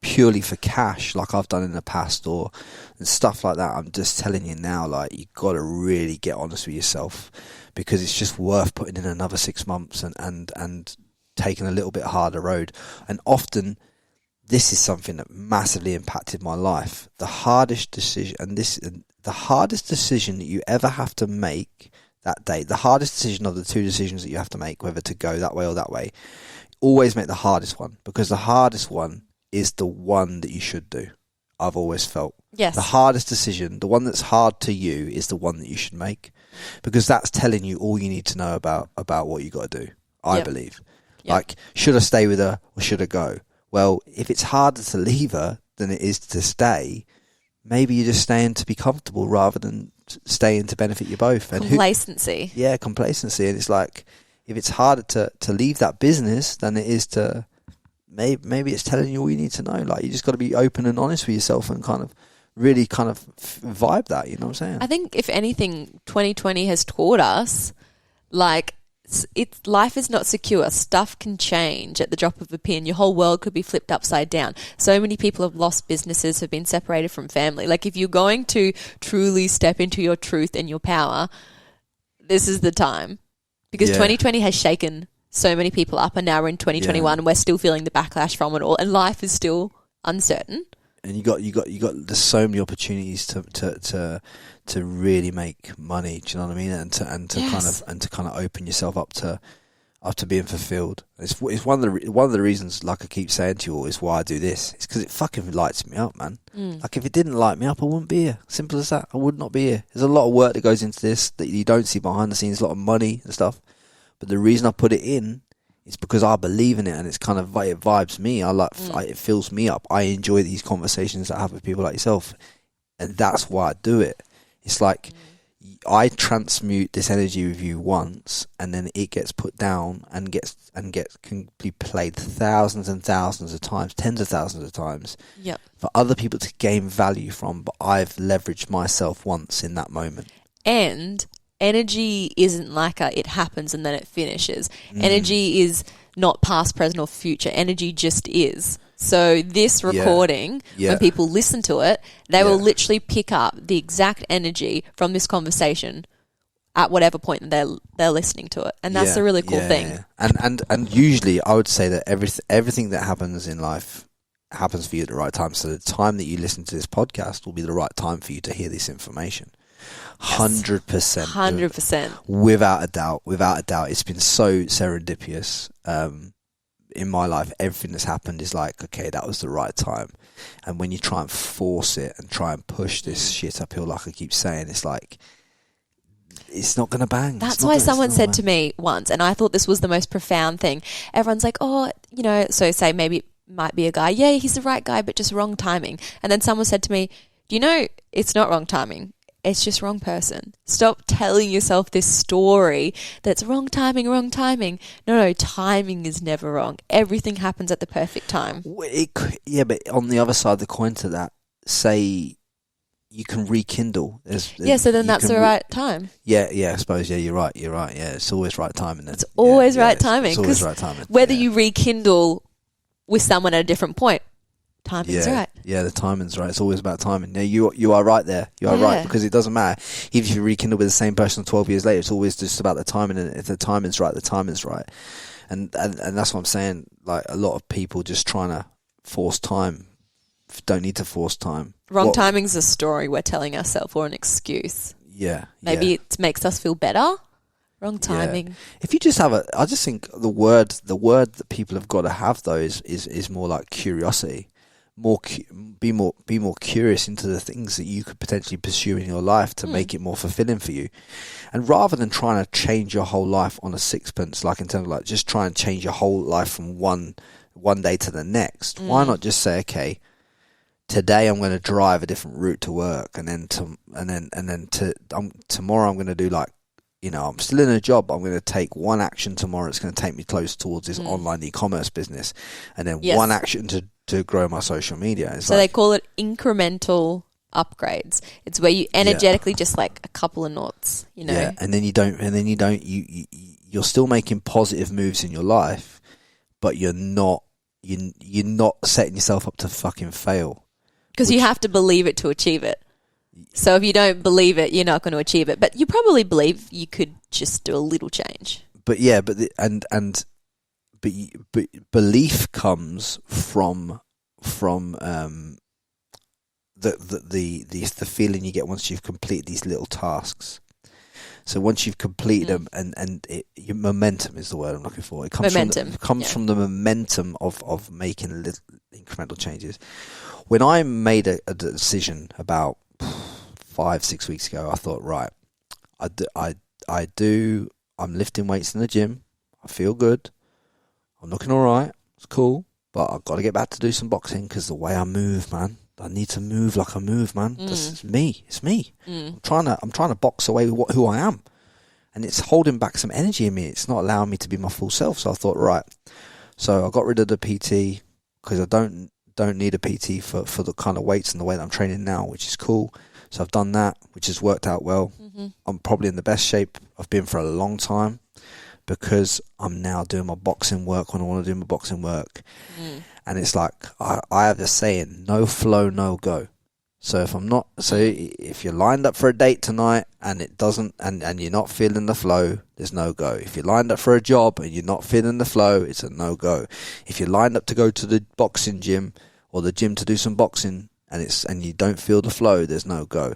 purely for cash, like I've done in the past, or and stuff like that, I'm just telling you now, like, you got to really get honest with yourself, because it's just worth putting in another 6 months and taking a little bit harder road. And often, this is something that massively impacted my life. The hardest decision, the hardest decision that you ever have to make that day, the hardest decision of the two decisions that you have to make, whether to go that way or that way, always make the hardest one, because the hardest one is the one that you should do. I've always felt. Yes. The hardest decision, the one that's hard to you, is the one that you should make, because that's telling you all you need to know about what you got to do, I believe. Yep. Like, should I stay with her or should I go? Well, if it's harder to leave her than it is to stay, maybe you're just staying to be comfortable rather than staying to benefit you both. And complacency. Complacency. And it's like, if it's harder to leave that business than it is to, maybe it's telling you all you need to know. Like, you just got to be open and honest with yourself and kind of really kind of vibe that, you know what I'm saying? I think, if anything, 2020 has taught us, like, life is not secure. Stuff can change at the drop of a pin. Your whole world could be flipped upside down. So many people have lost businesses, have been separated from family. Like, if you're going to truly step into your truth and your power, this is the time. Because 2020 has shaken so many people up, and now we're in 2021 and we're still feeling the backlash from it all, and life is still uncertain. And you got there's so many opportunities to really make money. Do you know what I mean? And to kind of open yourself up to being fulfilled. It's one of the reasons, like I keep saying to you all, is why I do this. It's because it fucking lights me up, man. Like, if it didn't light me up, I wouldn't be here. Simple as that. I would not be here. There's a lot of work that goes into this that you don't see behind the scenes. A lot of money and stuff. But the reason I put it in is because I believe in it, and it's kind of, it vibes me. It fills me up. I enjoy these conversations that I have with people like yourself, and that's why I do it. It's like, I transmute this energy with you once, and then it gets put down and can be played thousands and thousands of times, tens of thousands of times, for other people to gain value from. But I've leveraged myself once in that moment. And energy isn't like it happens and then it finishes. Energy is not past, present, or future. Energy just is. So this recording, when people listen to it, they will literally pick up the exact energy from this conversation at whatever point they're listening to it. And that's a really cool thing. Yeah. And usually I would say that everything that happens in life happens for you at the right time. So the time that you listen to this podcast will be the right time for you to hear this information. 100%. 100%. Without a doubt. It's been so serendipitous. In my life, everything that's happened is like, okay, that was the right time. And when you try and force it and try and push this shit uphill, like I keep saying, it's like, it's not going to bang. That's why someone said to me once, and I thought this was the most profound thing. Everyone's like, oh, so say maybe it might be a guy. Yeah, he's the right guy, but just wrong timing. And then someone said to me, do you know, it's not wrong timing. It's just wrong person. Stop telling yourself this story that's wrong timing. No, timing is never wrong. Everything happens at the perfect time. But on the other side of the coin to that, say you can rekindle. So then that's the right time. Yeah, I suppose. Yeah, you're right. Yeah, it's always right timing. It's always right timing. It's always right timing. Whether you rekindle with someone at a different point, timing's right. Yeah, the timing's right. It's always about timing. Now, you are right there. You are right, because it doesn't matter. If you rekindle with the same person 12 years later, it's always just about the timing. And if the timing's right, the timing's right. And that's what I'm saying. Like, a lot of people just trying to force time don't need to force time. Wrong timing's a story we're telling ourselves, or an excuse. Yeah. Maybe it makes us feel better, Wrong timing. Yeah. If you just have I just think the word that people have got to have though is more like curiosity. Be more curious into the things that you could potentially pursue in your life to make it more fulfilling for you. And rather than trying to change your whole life on a sixpence, like in terms of like just try and change your whole life from one day to the next, why not just say, okay, today I'm going to drive a different route to work, and then tomorrow I'm going to do like, you know, I'm still in a job. I'm going to take one action tomorrow. It's going to take me close towards this online e-commerce business, and then one action to grow my social media. It's so they call it incremental upgrades. It's where you energetically just like a couple of knots, you know. Yeah, and then you're still making positive moves in your life, but you're not setting yourself up to fucking fail. Because you have to believe it to achieve it. So if you don't believe it, you're not going to achieve it. But you probably believe you could just do a little change. But yeah, but belief comes from the feeling you get once you've completed these little tasks. So once you've completed them, and your momentum is the word I'm looking for. It comes from the momentum of making little incremental changes. When I made a decision about 5-6 weeks ago, I thought, right, I'm lifting weights in the gym. I feel good. I'm looking all right. It's cool, but I've got to get back to do some boxing because the way I move, man. I need to move like I move, man. That's me. It's me. I'm trying to box away who I am, and it's holding back some energy in me. It's not allowing me to be my full self. So I thought, right. So I got rid of the PT because I don't need a PT for the kind of weights and the way that I'm training now, which is cool. So I've done that, which has worked out well. I'm probably in the best shape I've been for a long time because I'm now doing my boxing work when I want to do my boxing work. And it's like, I have this saying, no flow, no go. So if you're lined up for a date tonight and it doesn't, and you're not feeling the flow, there's no go. If you're lined up for a job and you're not feeling the flow, it's a no go. If you're lined up to go to the boxing gym or the gym to do some boxing and you don't feel the flow, there's no go.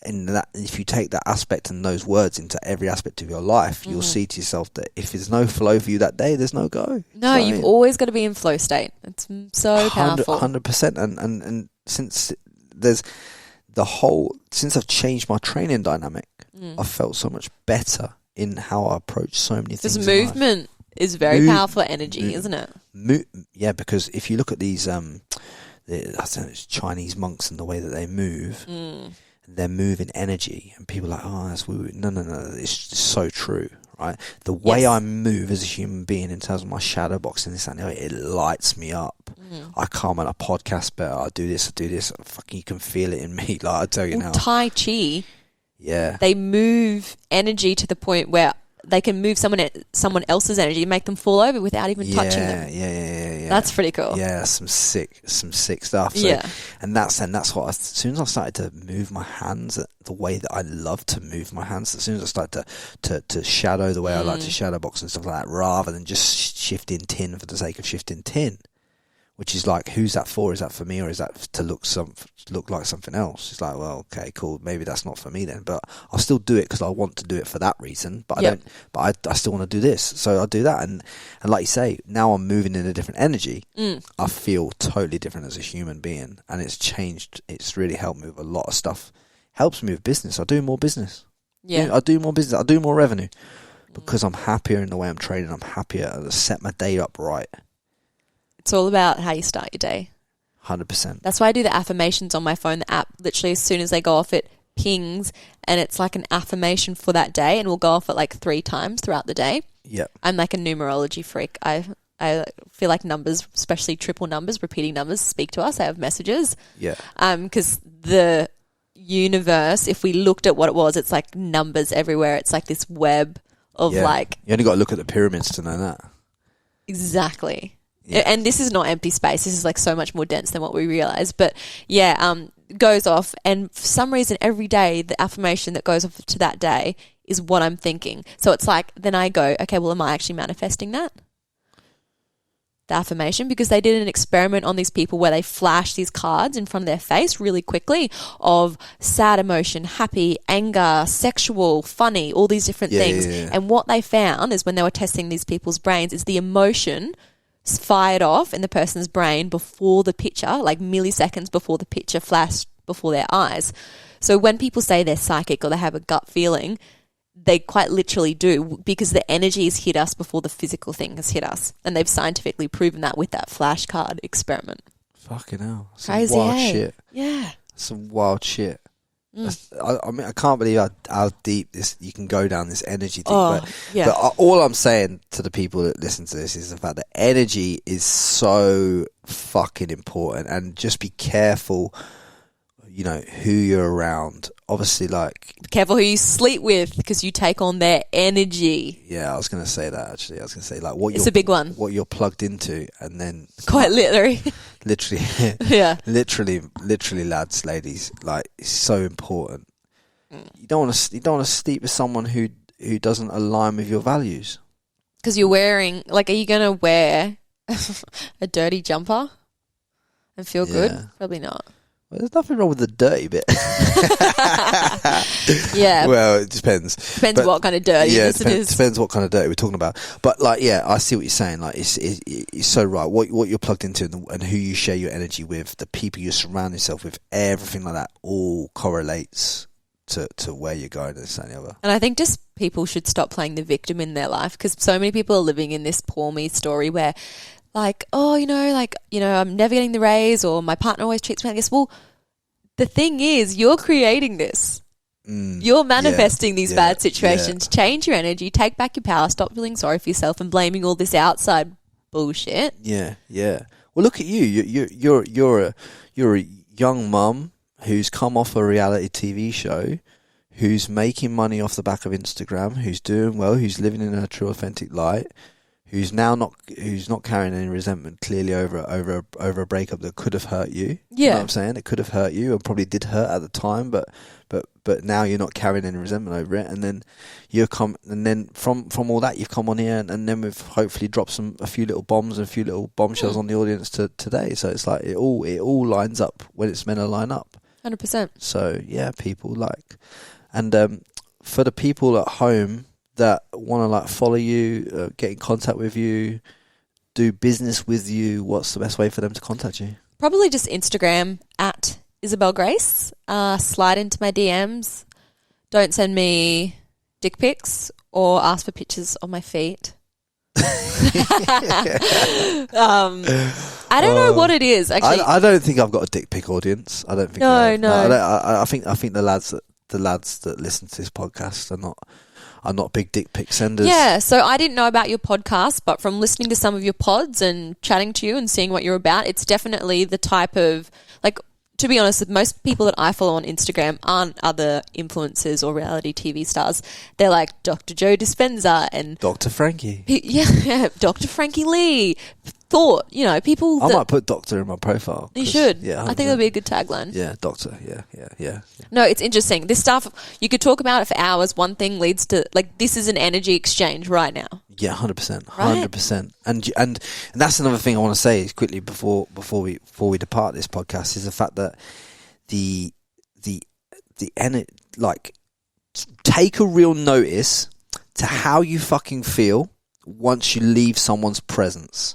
And that, if you take that aspect and those words into every aspect of your life, you'll see to yourself that if there's no flow for you that day, there's no go. No, you've always got to be in flow state. It's so powerful. 100%. And since there's since I've changed my training dynamic, I've felt so much better in how I approach so many things. This movement is very powerful energy, isn't it? Yeah, because if you look at these, I don't know, Chinese monks and the way that they move, they're moving energy, and people are like, oh, that's woo. No, it's so true, right? The way I move as a human being in terms of my shadow boxing, this and that, it lights me up. I calm on a podcast better. I do this. Fucking, you can feel it in me. Like I tell you now, Tai Chi. Yeah, they move energy to the point where they can move someone else's energy and make them fall over without even touching them. Yeah. That's pretty cool. Yeah, some sick stuff. So, and that's what. As soon as I started to move my hands the way that I love to move my hands, as soon as I started to shadow the way I like to shadow box and stuff like that, rather than just shifting tin for the sake of shifting tin. Which is like, who's that for? Is that for me, or is that to look like something else? It's like, well, okay, cool. Maybe that's not for me then. But I'll still do it because I want to do it for that reason. But I don't. But I still want to do this, so I'll do that. And like you say, now I'm moving in a different energy. I feel totally different as a human being, and it's changed. It's really helped me with a lot of stuff. Helps me with business. I do more business. Yeah, I do more business. I do more revenue because I'm happier in the way I'm trading. I'm happier. I set my day up right. It's all about how you start your day. 100%. That's why I do the affirmations on my phone. The app, literally, as soon as they go off, it pings, and it's like an affirmation for that day, and we'll go off it like 3 times throughout the day. Yeah. I'm like a numerology freak. I feel like numbers, especially triple numbers, repeating numbers, speak to us. I have messages. Yeah. Because the universe, if we looked at what it was, it's like numbers everywhere. It's like this web of like... You only got to look at the pyramids to know that. Exactly. Yeah. And this is not empty space. This is like so much more dense than what we realize. But goes off. And for some reason, every day, the affirmation that goes off to that day is what I'm thinking. So it's like, then I go, okay, well, am I actually manifesting that? the affirmation, because they did an experiment on these people where they flashed these cards in front of their face really quickly of sad emotion, happy, anger, sexual, funny, all these different things. And what they found is when they were testing these people's brains is the emotion fired off in the person's brain before the picture, like milliseconds before the picture flashed before their eyes. So when people say they're psychic or they have a gut feeling, they quite literally do, because the energy has hit us before the physical thing has hit us. And they've scientifically proven that with that flashcard experiment. Fucking hell. Some Crazy, wild eh? shit. Yeah. Some wild shit. I mean, I can't believe how deep you can go down this energy thing. But all I'm saying to the people that listen to this is the fact that energy is so fucking important, and just be careful, you know, who you're around. Obviously, like, careful who you sleep with, because you take on their energy. Yeah, I was going to say that, actually. I was going to say, like, it's a big one. What you're plugged into, and then quite literally. Literally. Yeah. Literally, lads, ladies, like, it's so important. You don't want to sleep with someone who doesn't align with your values. Because you're wearing, like, are you going to wear a dirty jumper and feel good? Probably not. Well, there's nothing wrong with the dirty bit. Yeah. Well, it depends. Depends what kind of dirty it is. Depends what kind of dirty we're talking about. But, like, yeah, I see what you're saying. Like, it's so right. What you're plugged into and who you share your energy with, the people you surround yourself with, everything like that all correlates to where you're going, this and the other. And I think just people should stop playing the victim in their life, because so many people are living in this poor me story where, like, oh, I'm never getting the raise, or my partner always treats me like this. Well, the thing is, you're creating this. You're manifesting these bad situations. Change your energy, take back your power, stop feeling sorry for yourself and blaming all this outside bullshit. Yeah. Well, look at you. You're a young mum who's come off a reality TV show, who's making money off the back of Instagram, who's doing well, who's living in her true authentic light, who's not carrying any resentment clearly over a breakup that could have hurt you. Yeah. You know what I'm saying? It could have hurt you and probably did hurt at the time, but now you're not carrying any resentment over it, and then from all that you've come on here, and then we've hopefully dropped a few little bombs and a few little bombshells on the audience today. So it's like it all lines up when it's meant to line up. 100%. So yeah, people and for the people at home that want to, like, follow you, get in contact with you, do business with you, what's the best way for them to contact you? Probably just Instagram at Isabelle Grace. Slide into my DMs. Don't send me dick pics or ask for pictures of my feet. I don't know what it is. Actually, I don't think I've got a dick pic audience. I don't think. No. I think the lads that listen to this podcast are not big dick pic senders. Yeah, so I didn't know about your podcast, but from listening to some of your pods and chatting to you and seeing what you're about, it's definitely the type of, like, to be honest, most people that I follow on Instagram aren't other influencers or reality TV stars. They're like Dr. Joe Dispenza and Dr. Frankie. Dr. Frankie Lee. Thought, people. I might put doctor in my profile. You should. Yeah, 100%. I think that'd be a good tagline. Yeah, doctor. Yeah. No, it's interesting. This stuff, you could talk about it for hours. One thing leads to, like, this is an energy exchange right now. Yeah, 100%. 100%. And that's another thing I want to say is quickly before we depart this podcast, is the fact that the like, take a real notice to how you fucking feel once you leave someone's presence.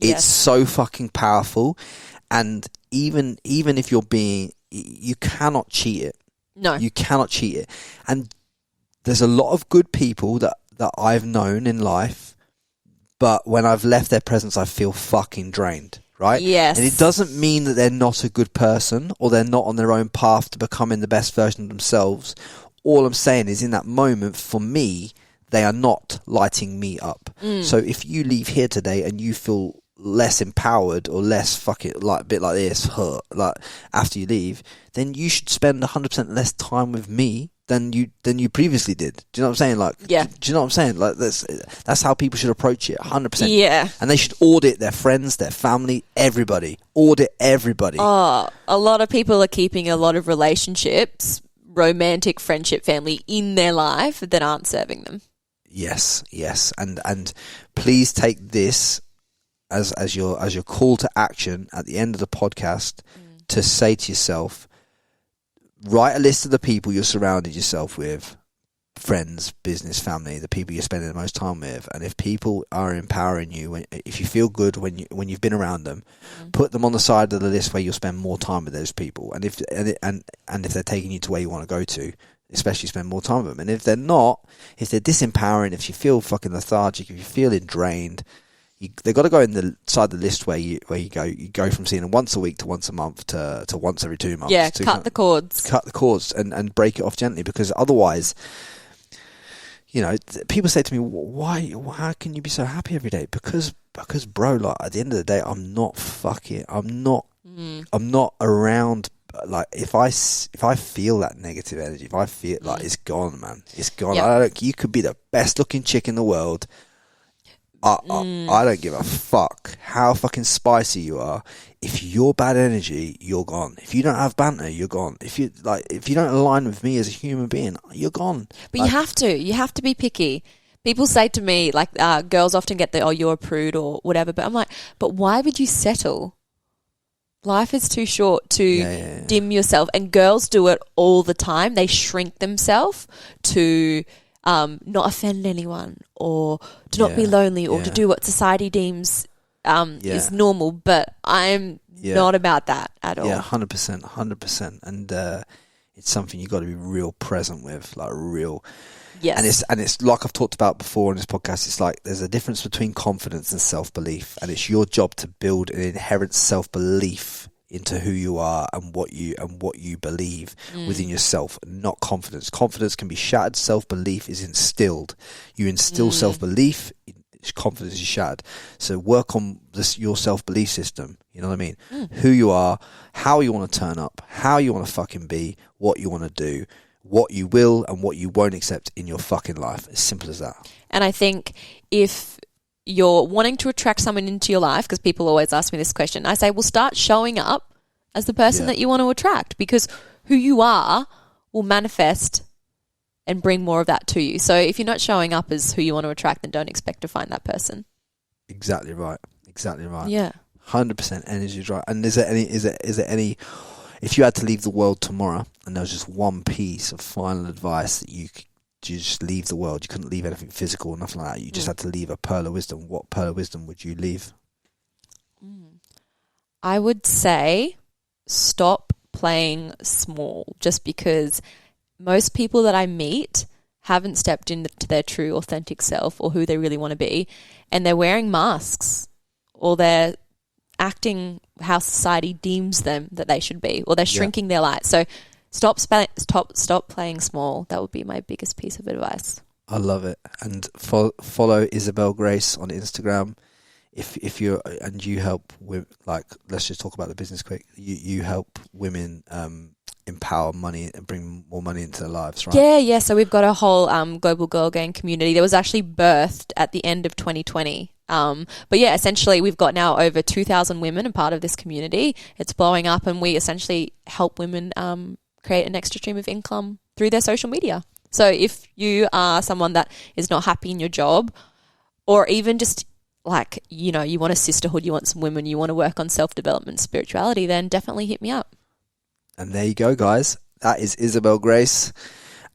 It's so fucking powerful, and even if you cannot cheat it. No, you cannot cheat it. And there's a lot of good people that I've known in life, but when I've left their presence, I feel fucking drained. Right? Yes. And it doesn't mean that they're not a good person or they're not on their own path to becoming the best version of themselves. All I'm saying is, in that moment, for me, they are not lighting me up. So if you leave here today and you feel less empowered or less fucking, like, a bit like this, like, after you leave, then you should spend 100% less time with me than you previously did. Do you know what I'm saying? Like, yeah. Do you know what I'm saying? Like, that's how people should approach it. 100%. Yeah. And they should audit their friends, their family, everybody. Audit everybody. Oh, a lot of people are keeping a lot of relationships, romantic, friendship, family in their life that aren't serving them. Yes. And please take this as your call to action at the end of the podcast to say to yourself, write a list of the people you're surrounded yourself with, friends, business, family, the people you're spending the most time with, and if people are empowering you, if you feel good when you've been around them, put them on the side of the list where you'll spend more time with those people. And if they're taking you to where you want to go to, especially spend more time with them. And if they're not, if they're disempowering, if you feel fucking lethargic, if you're feeling drained, they've got to go in the side of the list where you go from seeing them once a week to once a month to once every 2 months. Yeah, cut the cords and break it off gently, because otherwise, you know, people say to me, why, how can you be so happy every day? Because bro, like, at the end of the day, I'm not around, like, if I feel that negative energy, if I feel like it's gone, man, it's gone. Yep. You could be the best looking chick in the world. I don't give a fuck how fucking spicy you are. If you're bad energy, you're gone. If you don't have banter, you're gone. If you don't align with me as a human being, you're gone. But you have to be picky. People say to me, like, girls often get the, oh, you're a prude or whatever. But I'm like, but why would you settle? Life is too short to dim yourself. And girls do it all the time. They shrink themselves to not offend anyone, or to not be lonely, or to do what society deems is normal. But I'm not about that at all. Yeah, 100%. And it's something you've got to be real present with, like real. Yes. And it's like I've talked about before in this podcast, it's like there's a difference between confidence and self-belief, and it's your job to build an inherent self-belief into who you are and what you believe within yourself, not confidence. Confidence can be shattered. Self-belief is instilled. You instill self-belief, confidence is shattered. So work on your self-belief system. You know what I mean? Who you are, how you want to turn up, how you want to fucking be, what you want to do, what you will and what you won't accept in your fucking life. As simple as that. And I think if you're wanting to attract someone into your life, because people always ask me this question, I say, well, start showing up as the person that you want to attract, because who you are will manifest and bring more of that to you. So if you're not showing up as who you want to attract, then don't expect to find that person. Exactly right. Yeah. 100% energy is right. And is there any, if you had to leave the world tomorrow and there was just one piece of final advice that you just leave the world, you couldn't leave anything physical or nothing like that, you just had to leave a pearl of wisdom, what pearl of wisdom would you leave? I would say stop playing small, just because most people that I meet haven't stepped into their true authentic self or who they really want to be, and they're wearing masks, or they're acting how society deems them that they should be, or they're shrinking their light. So stop playing small. That would be my biggest piece of advice. I love it. And follow Isabelle Grace on Instagram. If you help with, like, let's just talk about the business quick. You help women empower money and bring more money into their lives, right? Yeah. So we've got a whole global girl gang community that was actually birthed at the end of 2020. But yeah, essentially we've got now over 2,000 women a part of this community. It's blowing up, and we essentially help women create an extra stream of income through their social media. So if you are someone that is not happy in your job, or even just like, you know, you want a sisterhood, you want some women, you want to work on self-development, spirituality, then definitely hit me up. And there you go, guys. That is Isabelle Grace.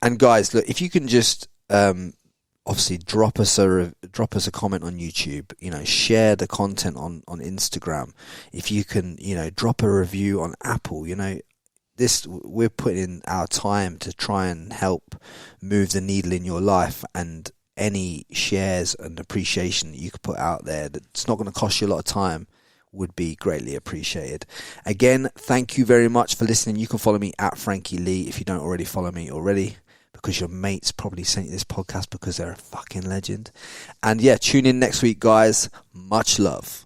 And guys, look, if you can just obviously drop us a comment on YouTube, you know, share the content on Instagram. If you can, you know, drop a review on Apple, you know, we're putting in our time to try and help move the needle in your life, and any shares and appreciation that you could put out there that's not going to cost you a lot of time would be greatly appreciated. Again, thank you very much for listening. You can follow me at Frankie Lee if you don't already follow me already, because your mates probably sent you this podcast because they're a fucking legend. And yeah, tune in next week, guys. Much love.